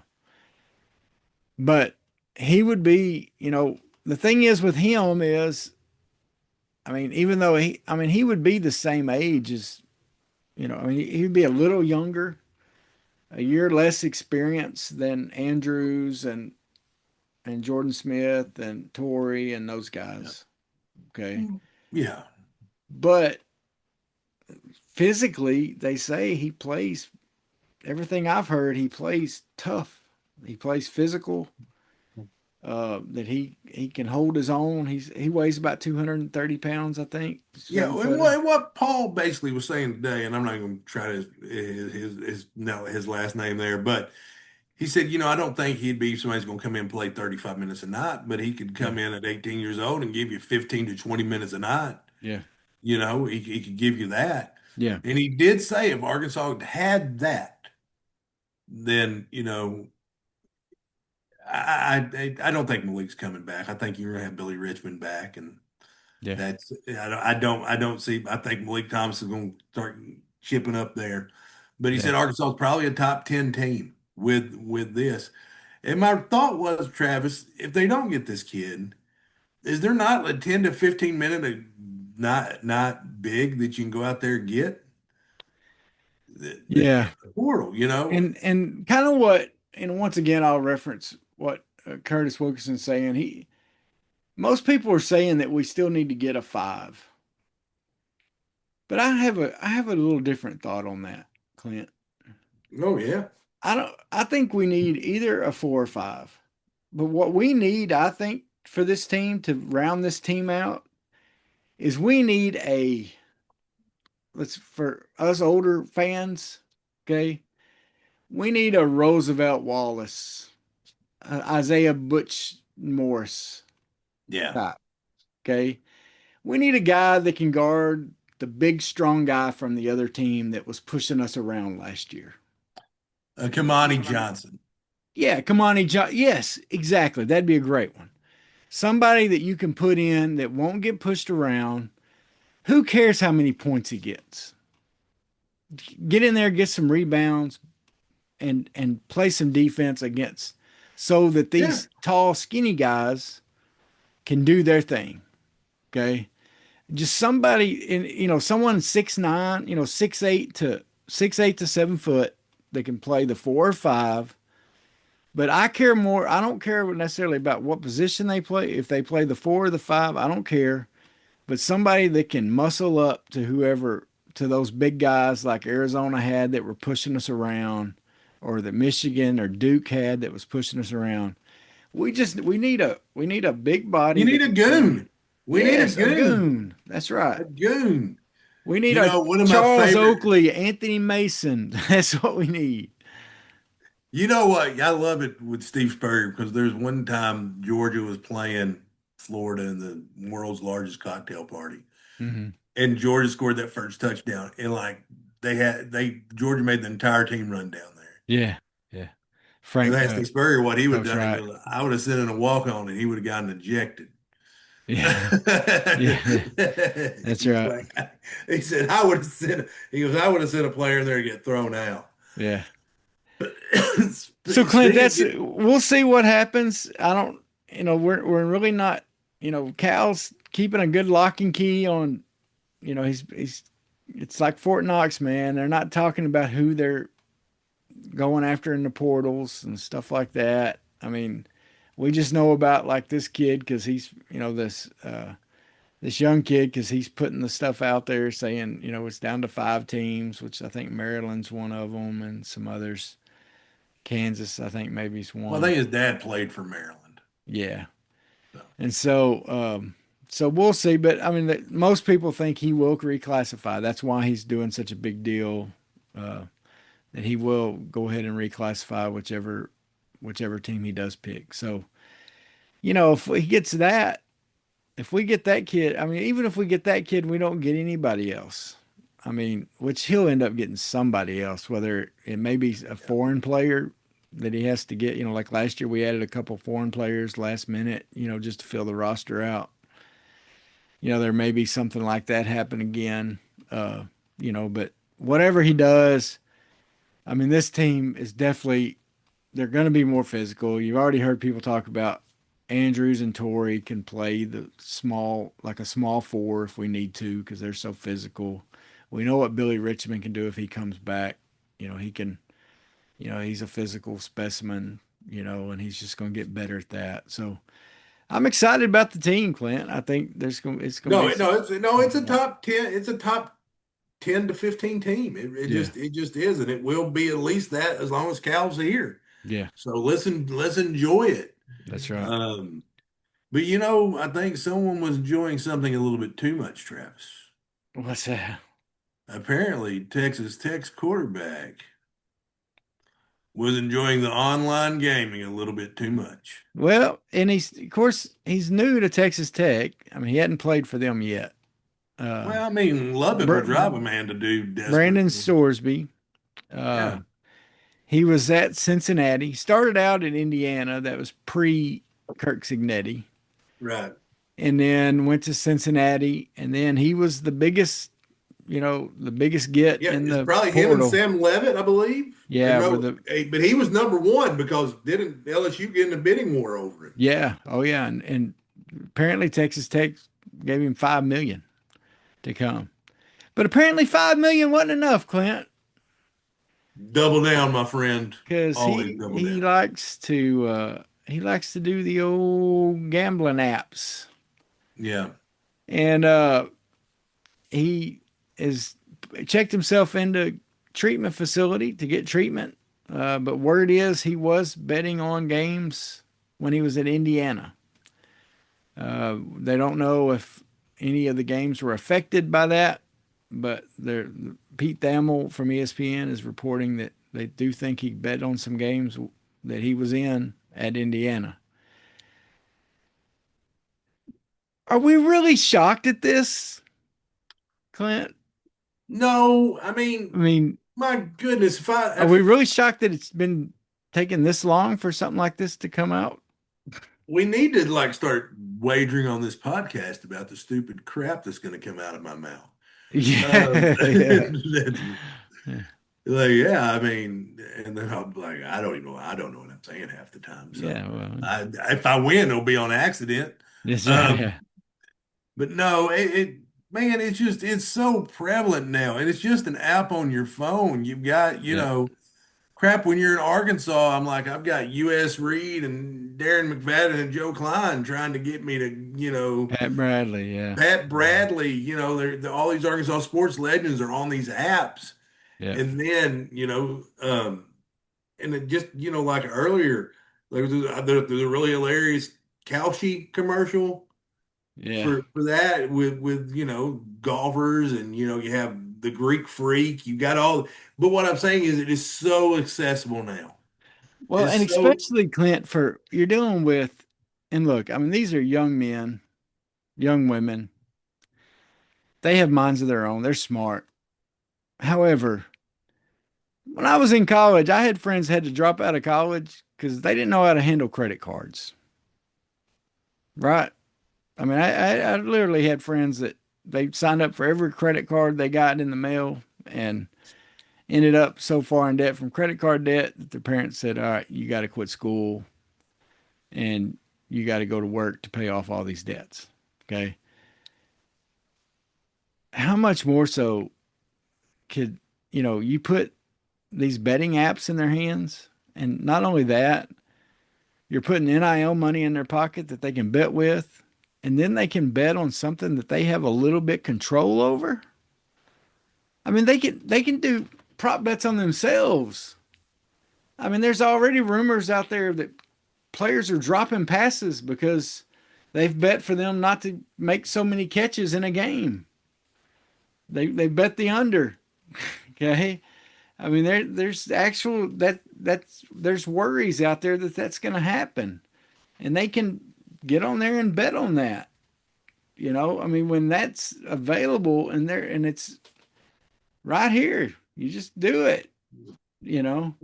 but he would be, you know, the thing is with him is, I mean, even though he would be the same age as, you know, I mean, he'd be a little younger, a year less experience than Andrews and Jordan Smith and Torrey and those yeah, guys. Okay. yeah. But physically, they say he plays everything I've heard, he plays tough. He plays physical. That he can hold his own. He weighs about 230 pounds, I think. Yeah, 7 footer. and what Paul basically was saying today, and I'm not going to try to no his last name there, but he said, I don't think he'd be somebody's going to come in and play 35 minutes a night, but he could Yeah. come in at 18 years old and give you 15 to 20 minutes a night. Yeah. He could give you that. Yeah. And he did say if Arkansas had that, then, I don't think Malik's coming back. I think you're going to have Billy Richmond back, and Yeah. I don't see. I think Malik Thomas is going to start chipping up there. But he Yeah. said Arkansas is probably a top 10 team with this. And my thought was, Travis, if they don't get this kid, is there not a 10 to 15 minute not big that you can go out there and get that Yeah. in the portal, you know? And kind of what, and once again, I'll reference what Curtis Wilkinson's saying. Most people are saying that we still need to get a five, but I have a little different thought on that, Clint. Oh yeah. I think we need either a four or five, but what we need, I think, for this team to round this team out is we need for us older fans, okay, we need a Roosevelt Wallace, Isaiah Butch Morris Yeah. type. Okay. We need a guy that can guard the big, strong guy from the other team that was pushing us around last year. Kamani Johnson. Yeah, Kamani John. Yes, exactly. That'd be a great one. Somebody that you can put in that won't get pushed around. Who cares how many points he gets? Get in there, get some rebounds, and play some defense against, so that Yeah. these tall, skinny guys can do their thing. Okay. Just somebody in, someone 6'9", 6'8" to 7 foot that can play the four or five. But I care more. I don't care necessarily about what position they play. If they play the four or the five, I don't care. But somebody that can muscle up to whoever, to those big guys like Arizona had that were pushing us around, or that Michigan or Duke had that was pushing us around. We need a big body You need that a can play. goon. We need a Yes, a goon. goon. That's right. A goon. We need You a know, one of my Charles favorite. Oakley, Anthony Mason. That's what we need. You know what? I love it with Steve Spurrier because there's one time Georgia was playing Florida in the world's largest cocktail party, Hmm. and Georgia scored that first touchdown, and like Georgia made the entire team run down there. Yeah, yeah. And Frank, they asked Steve Spurrier what he would Coach have done. He Wright. goes, "I would have sent in a walk on, and he would have gotten ejected." Yeah, yeah. That's He's right. like, he said, "I would have sent." He goes, "I would have sent a player in there to get thrown out." Yeah. But So Clint, speaking, we'll see what happens. I don't, we're really not, Cal's keeping a good lock and key on, he's it's like Fort Knox, man. They're not talking about who they're going after in the portals and stuff like that. I mean, we just know about like this kid because he's, this young kid because he's putting the stuff out there saying, it's down to five teams, which I think Maryland's one of them, and some others. Kansas, I think maybe is well, I one. think his dad played for Maryland. Yeah, So, and so we'll see. But I mean, most people think he will reclassify. That's why he's doing such a big deal. Uh, that he will go ahead and reclassify whichever team he does pick. So, if he gets that, if we get that kid, I mean, even if we get that kid, we don't get anybody else. I mean, which he'll end up getting somebody else, whether it may be a foreign player that he has to get. Like last year, we added a couple foreign players last minute, just to fill the roster out. There may be something like that happen again. But whatever he does, I mean, this team is definitely, they're going to be more physical. You've already heard people talk about Andrews and Torrey can play like a small four if we need to, because they're so physical. We know what Billy Richmond can do if he comes back. He can, he's a physical specimen, and he's just going to get better at that. So I'm excited about the team, Clint. I think it's going to no, be it's a top 10. It's a top 10 to 15 team. yeah, It just is, and it will be at least that as long as Cal's here. yeah, So let's enjoy it. that's right. But I think someone was enjoying something a little bit too much, Travis. What's that? Apparently, Texas Tech's quarterback was enjoying the online gaming a little bit too much. Well, and of course, he's new to Texas Tech. I mean, he hadn't played for them yet. Uh, Well, I mean, Lubbock will Br- drive a man to do desperate Brandon things. Sorsby. Uh, Yeah, he was at Cincinnati. Started out in Indiana. That was pre Kirk Signetti, right. and then went to Cincinnati. And then he was the biggest the biggest get Yeah, in it's the probably him and portal. Sam Levitt, I believe. Or Yeah, no, but he was number one because didn't LSU get in a bidding war over him? yeah, oh yeah, and apparently Texas Tech gave him 5 million to come, but apparently 5 million wasn't enough, Clint, Double down, my friend. because Always he double he down. likes to do the old gambling apps, Yeah. and he is checked himself into treatment facility to get treatment. But word is he was betting on games when he was at Indiana. They don't know if any of the games were affected by that, but Pete Thamel from ESPN is reporting that they do think he bet on some games that he was in at Indiana. Are we really shocked at this, Clint? No, I I mean, mean, my goodness, if I are we if really shocked that it's been taking this long for something like this to come out? we need to like start wagering on this podcast about the stupid crap that's going to come out of my mouth. Yeah, yeah, That's yeah, like, yeah, I mean, and then I'm like, I don't know what I'm saying half the time. So, yeah. Well, if I win, it'll be on accident. that's right. Um, Yeah, but no, man, it's so prevalent now, and it's just an app on your phone. You've got, yeah. crap. When you're in Arkansas, I'm like, I've got U.S. Reed and Darren McFadden and Joe Klein trying to get me to, Pat Bradley. Yeah, Pat Bradley. All these Arkansas sports legends are on these apps. yeah, And then, and it just, like earlier, there was a really hilarious Cauchy commercial yeah. for that with, golfers and, you have the Greek freak, you got all, but what I'm saying is it is so accessible now. Well, and It's so, especially Clint, for you're dealing with, and look, I mean, these are young men, young women. They have minds of their own. They're smart. However, when I was in college, I had friends had to drop out of college because they didn't know how to handle credit cards. Right? I mean, I literally had friends that they signed up for every credit card they got in the mail and ended up so far in debt from credit card debt that their parents said, "All right, you got to quit school and you got to go to work to pay off all these debts." Okay. How much more so could, you put these betting apps in their hands? And not only that, you're putting NIL money in their pocket that they can bet with, and then they can bet on something that they have a little bit control over. I mean, they can do prop bets on themselves. I mean, there's already rumors out there that players are dropping passes because they've bet for them not to make so many catches in a game. They bet the under. Okay. I mean, there's actual that's there's worries out there that that's going to happen, and they can get on there and bet on that. I mean, when that's available and it's right here, you just do it. You know,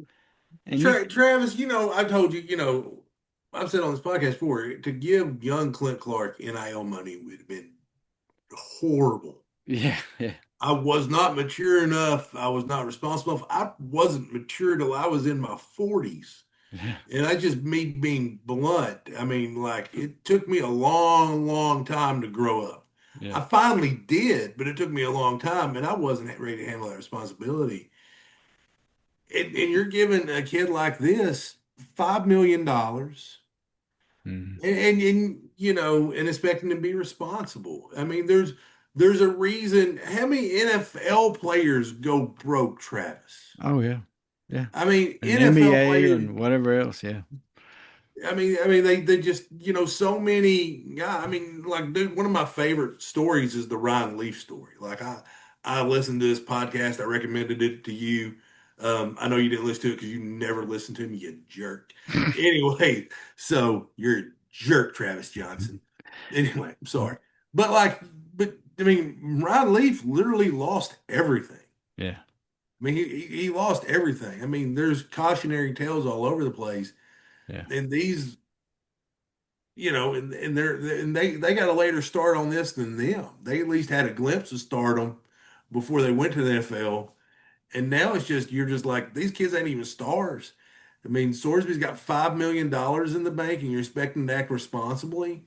and you Travis, I told you, I've said on this podcast before, to give young Clint Clark NIL money would have been horrible. yeah, yeah, I was not mature enough. I was not responsible enough. I wasn't mature till I was in my 40s. yeah, And I just, me being blunt, I mean, like, it took me a long, long time to grow up. yeah. I finally did, but it took me a long time, and I wasn't ready to handle that responsibility. And you're giving a kid like this $5 million Mhm. and expecting to be responsible. I mean, there's a reason. How many NFL players go broke, Travis? Oh yeah, yeah. I mean, And NFL NBA players. and whatever else. Yeah, I mean, they just, so many. Yeah, I mean, like, dude, one of my favorite stories is the Ryan Leaf story. Like, I listened to this podcast. I recommended it to you. I know you didn't listen to it because you never listened to him, you jerk. Anyway, so you're a jerk, Travis Johnson. Anyway, I'm sorry, but but I mean, Ryan Leaf literally lost everything. yeah, I mean, he lost everything. I mean, there's cautionary tales all over the place, yeah, and these, and they got a later start on this than them. They at least had a glimpse of stardom, before they went to the NFL. And now it's just you're just like these kids ain't even stars. I mean, Sorsby's got $5 million in the bank, and you're expecting to act responsibly.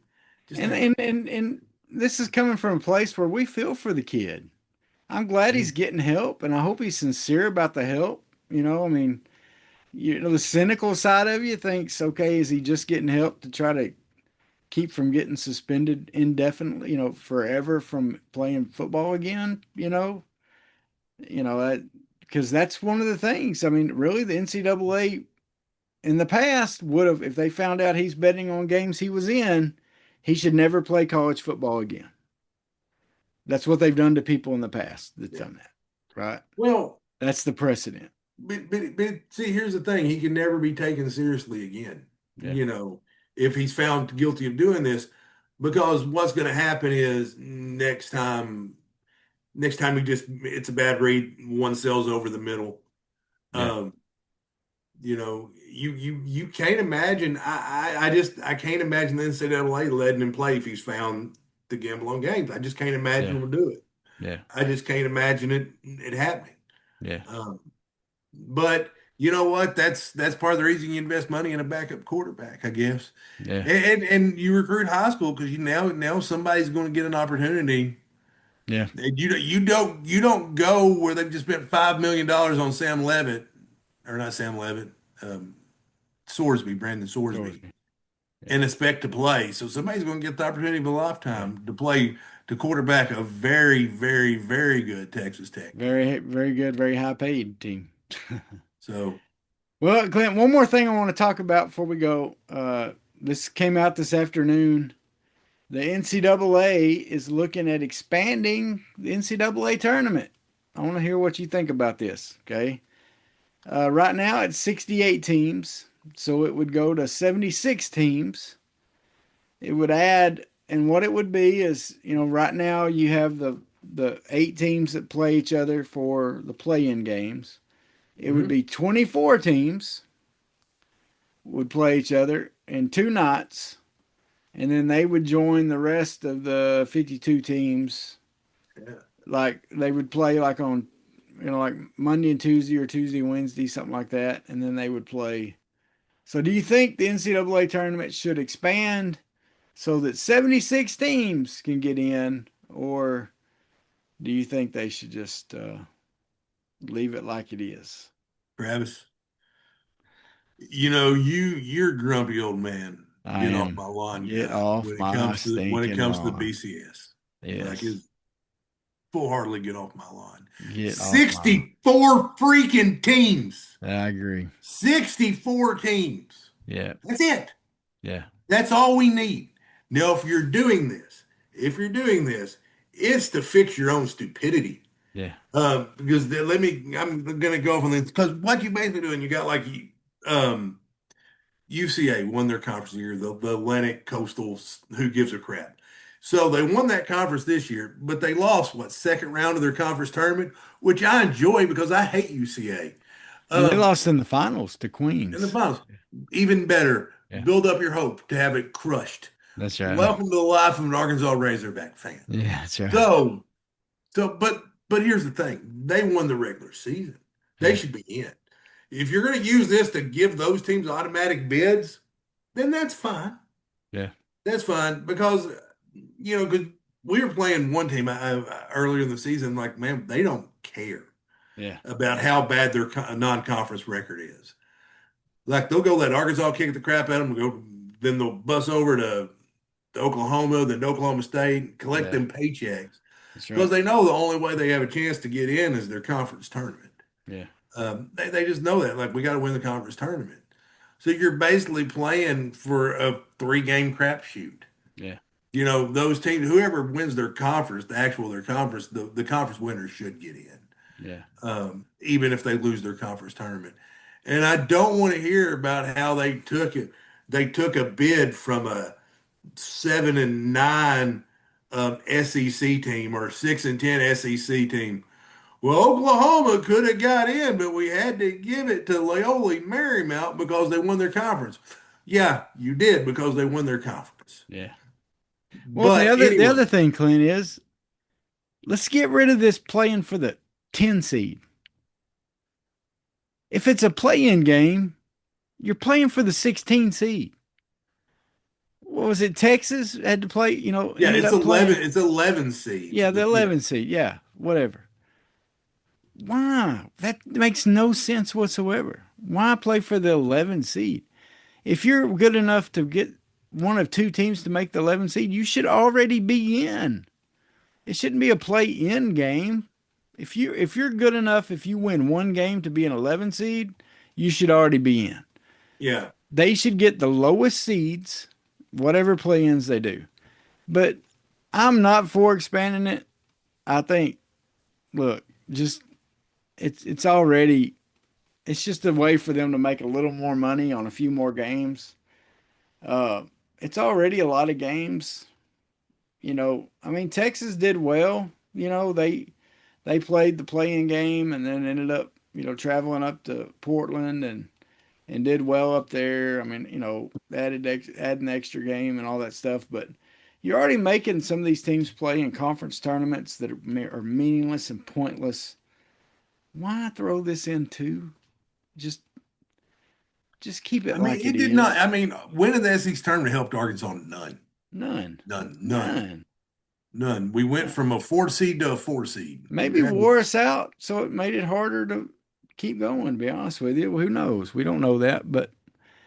Just And ain't. this is coming from a place where we feel for the kid. I'm glad he's Mhm. getting help, and I hope he's sincere about the help. I mean, the cynical side of you thinks, okay, is he just getting help to try to keep from getting suspended indefinitely, forever from playing football again? That because that's one of the things. I mean, really, the NCAA in the past would have, if they found out he's betting on games he was in, he should never play college football again. That's what they've done to people in the past that's Yeah. done that, right? Well, That's the precedent. but see, here's the thing: he can never be taken seriously again. Yeah. If he's found guilty of doing this, because what's going to happen is next time he just it's a bad read, one sells over the middle. Yeah. Um, you can't imagine. I can't imagine the NCAA letting him play if he's found to gamble on games. I just can't imagine Yeah. him do it. Yeah. I just can't imagine it happening. Yeah. Um, but you know what? That's part of the reason you invest money in a backup quarterback, I guess. Yeah. And you recruit high school because you now somebody's going to get an opportunity. Yeah. And you don't go where they've just spent $5 million on Sam Levitt or not Sam Levitt, Brandon Sorsby, Sorsby. Yeah. and expect to play. So somebody's going to get the opportunity of a Yeah. lifetime to play to quarterback a very, very, very good Texas Tech team. Very, very good, very high paid team. So Well, Clint, one more thing I want to talk about before we go. This came out this afternoon. The NCAA is looking at expanding the NCAA tournament. I want to hear what you think about this. Okay. Right now it's 68 teams, so it would go to 76 teams. It would add, and what it would be is, right now you have the 8 teams that play each other for the play-in games. It would mhm, be 24 teams would play each other in 2 nights, and then they would join the rest of the 52 teams. yeah, Like they would play like on, like Monday and Tuesday or Tuesday and Wednesday, something like that, and then they would play. So, do you think the NCAA tournament should expand so that 76 teams can get in, or do you think they should just leave it like it is? Travis, you're a grumpy old man. I Get off am. my lawn Get guy off when it my comes to stinking the lawn. BCS. Like Yes. it's full heartedly get off my lawn. Get off my lawn. 64 freaking teams. I agree. 64 teams. Yeah. That's it. Yeah. That's all we need. Now, if you're doing this, it's to fix your own stupidity. Yeah. Because I'm gonna go off on this because what you basically doing, you got like um UCA won their conference year, the Atlantic Coastal, who gives a crap. So they won that conference this year, but they lost what second round of their conference tournament, which I enjoy because I hate UCA. And they Um, lost in the finals to in the Queens. finals, even better, Yeah. build up your hope to have it crushed. That's right. Welcome to the life of an Arkansas Razorback fan. Yeah, that's right. So, but here's the thing: they won the regular season. They Yeah. should be in. If you're going to use this to give those teams automatic bids, then that's fine. Yeah. That's fine because because we were playing one team earlier in the season. Like, man, they don't care Yeah. about how bad their non-conference record is. Like, they'll go let Arkansas kick the crap out of them, then they'll bus over to Oklahoma, then to Oklahoma State, collect Yeah. them paychecks That's because right. they know the only way they have a chance to get in is their conference tournament. Yeah. They just know that. Like, we got to win the conference tournament. So you're basically playing for a 3-game crapshoot. Yeah. Those teams, whoever wins their conference, their conference, the conference winners should get in, Yeah. even if they lose their conference tournament. And I don't want to hear about how they took it. They took a bid from a 7-9 SEC team or 6-10 SEC team. Well, Oklahoma could have got in, but we had to give it to Loyola Marymount because they won their conference. Yeah, you did because they won their conference. Yeah. Well, the But other the anyway, other thing, Clint, is let's get rid of this playing for the 10 seed. If it's a play-in game, you're playing for the 16 seed. What was it? Texas had to play, Yeah, ended up playing. It's 11 seeds. Yeah, the But yeah. 11 seed. Yeah, whatever. Why? That makes no sense whatsoever. Why play for the 11 seed? If you're good enough to get one of two teams to make the 11 seed, you should already be in. It shouldn't be a play-in game. If you're good enough, if you win one game to be an 11 seed, you should already be in. Yeah. They should get the lowest seeds, whatever play-ins they do. But I'm not for expanding it. I think, look, just it's already it's just a way for them to make a little more money on a few more games. Uh, it's already a lot of games. I mean, Texas did well. They played the playing game and then ended up, traveling up to Portland and did well up there. I mean, add an extra game and all that stuff, but you're already making some of these teams play in conference tournaments that are meaningless and pointless. Why throw this in too? Just just keep I it mean, like it it did not. is. I mean, winning the SEC tournament helped Arkansas none. None. None. None. None. None. We went None. from a 4 seed to a 4 seed. Maybe wore us out, so it made it harder to keep going. To be honest with you, who knows? We don't know that, but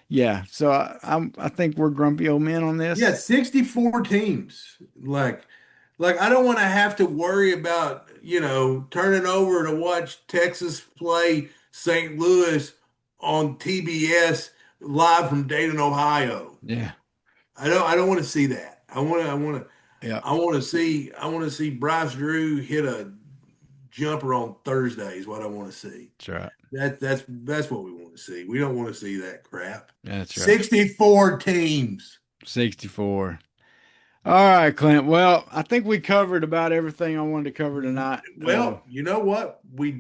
yeah. So I think we're grumpy old men on Yeah, this. 64 teams. Like I don't want to have to worry about, turning over to watch Texas play St. Louis on TBS live from Dayton, Ohio. Yeah. I don't want to see that. Yeah. I want to see Bryce Drew hit a jumper on Thursday is what I want to see. That's right. That's what we want to see. We don't want to see that crap. That's right. 64 teams. 64. All right, Clint. Well, I think we covered about everything I wanted to cover tonight. Well, you know what? We're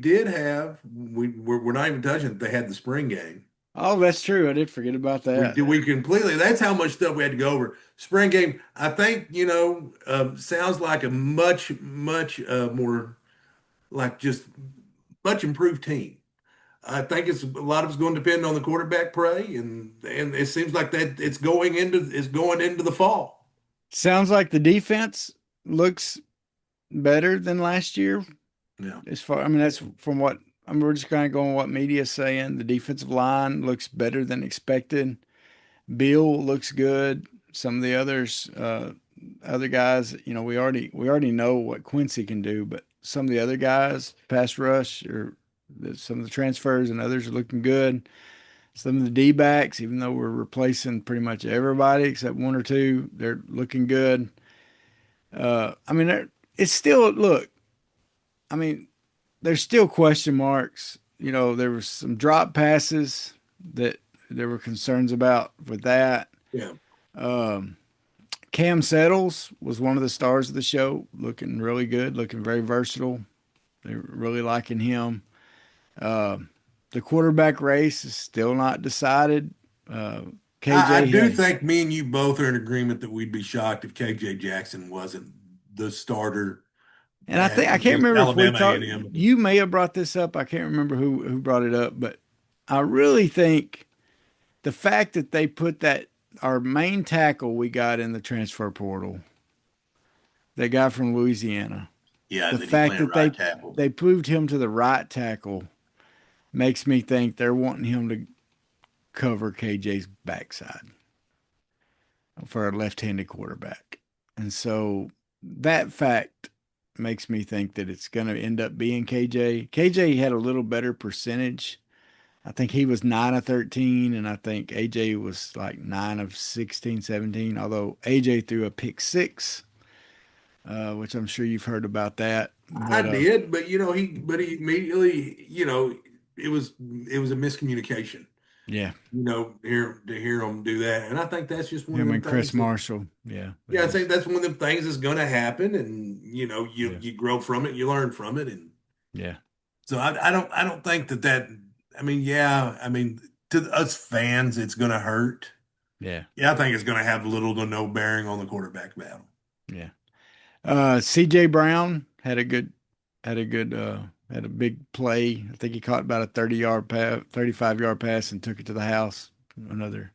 not even touching it. They had the spring game. Oh, that's true. I did forget about that. We completely, that's how much stuff we had to go over. Spring game, I think, sounds like a much more like just much improved team. I think a lot of it's going to depend on the quarterback play, and it seems like that it's going into the fall. Sounds like the defense looks better than last year. Yeah. I mean, that's from what we're just kind of going what media's saying. The defensive line looks better than expected. Bill looks good. Some of the other guys, we already know what Quincy can do, but some of the other guys, pass rush or some of the transfers and others are looking good. Some of the D backs, even though we're replacing pretty much everybody except one or two, they're looking good. I mean, it's still look. I mean, there's still question marks. There was some drop passes that there were concerns about with that. Yeah. Um, Cam Settles was one of the stars of the show, looking really good, looking very versatile. They're really liking him. Uh, the quarterback race is still not decided. I KJ do had, think me and you both are in agreement that we'd be shocked if KJ Jackson wasn't the starter and I at think I can't remember if we Alabama talked. A&M. You may have brought this up. I can't remember who brought it up, but I really think the fact that they put that our main tackle we got in the transfer portal, that guy from Louisiana, Yeah, the and then he's fact playing that right tackle. they moved him to the right tackle makes me think they're wanting him to cover KJ's backside for a left-handed quarterback. And so that fact makes me think that it's going to end up being KJ. KJ had a little better percentage. I think he was 9 of 13, and I think AJ was like 9 of 16, 17, although AJ threw a pick six, which I'm sure you've heard about that. I But did, but he immediately, it was a miscommunication. yeah, To hear him do that, and I think that's just one of him them and Chris things that, Marshall. Yeah, it yeah, I was. think that's one of them things that's going to happen, and Yeah, you grow from it, you learn from it, and yeah, so I don't think that. I mean, yeah, I mean to us fans, it's going to hurt. yeah, Yeah, I think it's going to have little to no bearing on the quarterback battle. yeah. CJ Brown had a good had a big play. I think he caught about a 30-yard pass, 35-yard pass and took it to the house. Another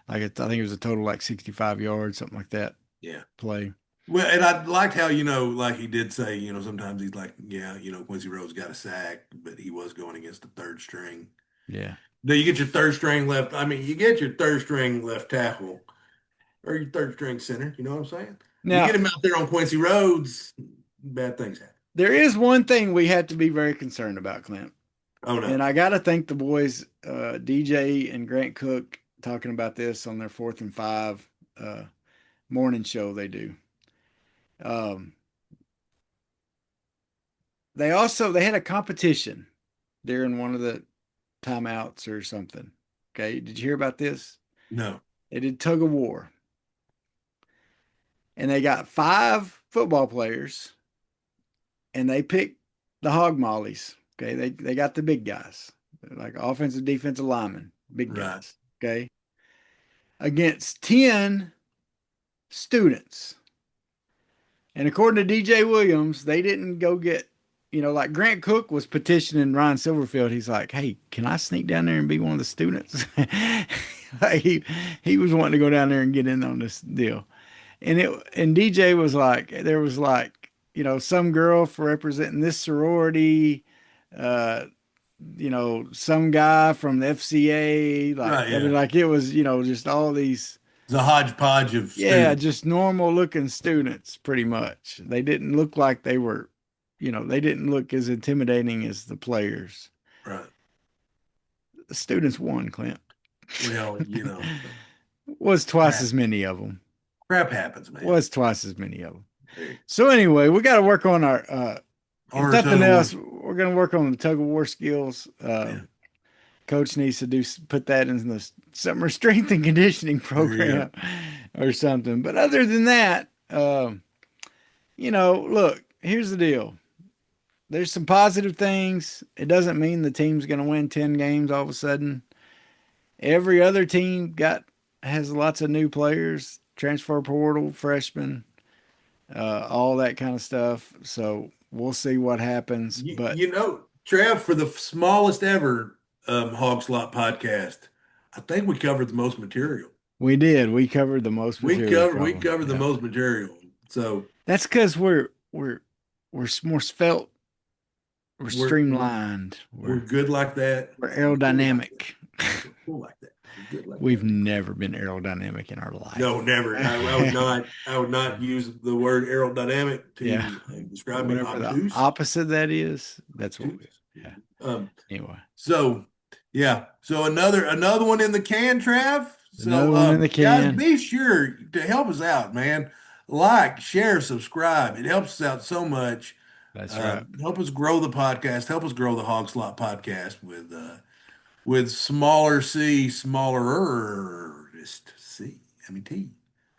I think it was a total like 65 yards, something like that Yeah. play. Well, and I liked how, like he did say, sometimes he's like, yeah, Quincy Rhodes got a sack, but he was going against the third string. Yeah. Now you get your third string left. I mean, you get your third string left tackle or your third string center. You know what I'm saying? Now, you get him out there on Quincy Rhodes, bad things happen. There is one thing we have to be very concerned about, Clint. Oh, no. And I got to thank the boys, DJ and Grant Cook, talking about this on their 4th and 5 morning show they do. They had a competition during one of the timeouts or something. Okay. Did you hear about this? No. They did tug of war. And they got 5 football players and they picked the hog mollies. Okay. They got the big guys, like offensive, defensive linemen, big guys. Okay. Against 10 students. And according to DJ Williams, they didn't go get, like Grant Cook was petitioning Ryan Silverfield. He's like, hey, can I sneak down there and be one of the students? Like he was wanting to go down there and get in on this deal. And DJ was like, there was like, some girl for representing this sorority, some guy from the FCA, like, right, yeah. I mean, like it was, just all these. It's a hodgepodge of students. Just normal looking students, pretty much. They didn't look like they were, they didn't look as intimidating as the players. Right. The students won, Clint. Well, was twice as many of them. Crap happens, man. Was twice as many of them. So anyway, we got to work on our, if nothing else, we're going to work on the tug of war skills. Coach needs to put that in the summer strength and conditioning program or something. But other than that, look, here's the deal. There's some positive things. It doesn't mean the team's going to win 10 games all of a sudden. Every other team has lots of new players, transfer portal, freshmen, all that kind of stuff. So we'll see what happens. But Trev, for the smallest ever Hawg Slop podcast, I think we covered the most material. We did. We covered the most material. We covered the most material. So that's because we're more svelte. We're streamlined. We're good like that. We're aerodynamic. Cool like that. We're good like We've that. never been aerodynamic in our life. No, never. I would not use the word aerodynamic to describe me. Whatever the opposite that is, that's what we anyway. So another one in the can, Trav. So another one in the can. Guys, be sure to help us out, man. Like, share, subscribe. It helps us out so much. That's right. Help us grow the podcast. Help us grow the Hawg Slop podcast with smaller C, smallerest C. I mean T.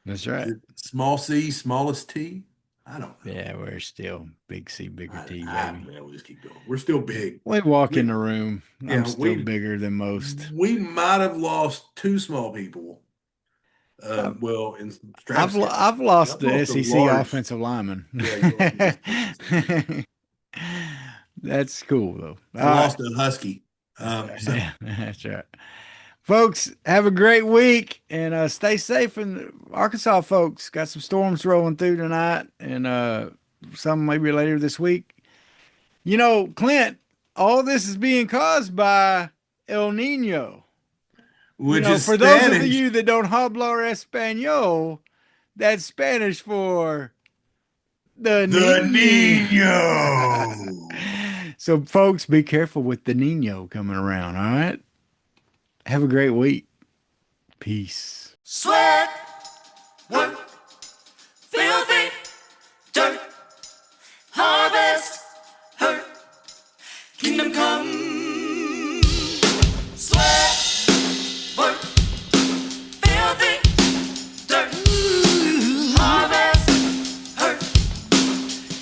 That's right. Small C, smallest T. I don't know. Yeah, we're still big C, bigger T, baby. Man, we just keep going. We're still big. We walk in the room. I'm still bigger than most. We might have lost 2 small people. I've lost the SEC offensive lineman. That's cool though. I lost a Husky. That's right. Folks, have a great week and stay safe. And Arkansas folks got some storms rolling through tonight and some maybe later this week. Clint, all this is being caused by El Nino. Which is for Spanish. Those of you that don't hablar español, that's Spanish for the Nino. So, folks, be careful with the Nino coming around, all right? Have a great week. Peace. Sweat, work, filthy, dirt, harvest, hurt, kingdom come. Sweat, work, filthy, dirt, harvest, hurt,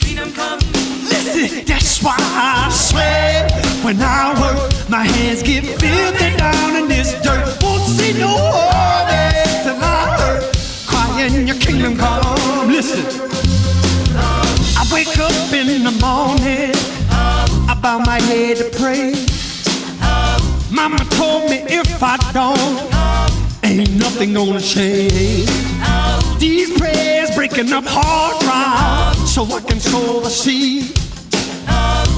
kingdom come. Listen, that's why I sweat when I work. My hands get filthy down in this dirt. Won't see no harvest till I hurt. Crying your kingdom come. Listen, I wake up in the morning, I bow my head to pray. Mama told me if I don't, ain't nothing gonna change. These prayers breaking up hard ground, so I can sow the seed.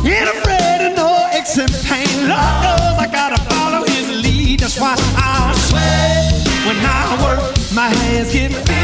Ain't afraid of no aches and pain. Lord knows I gotta follow his lead. That's why I swear when I work, my hands get big.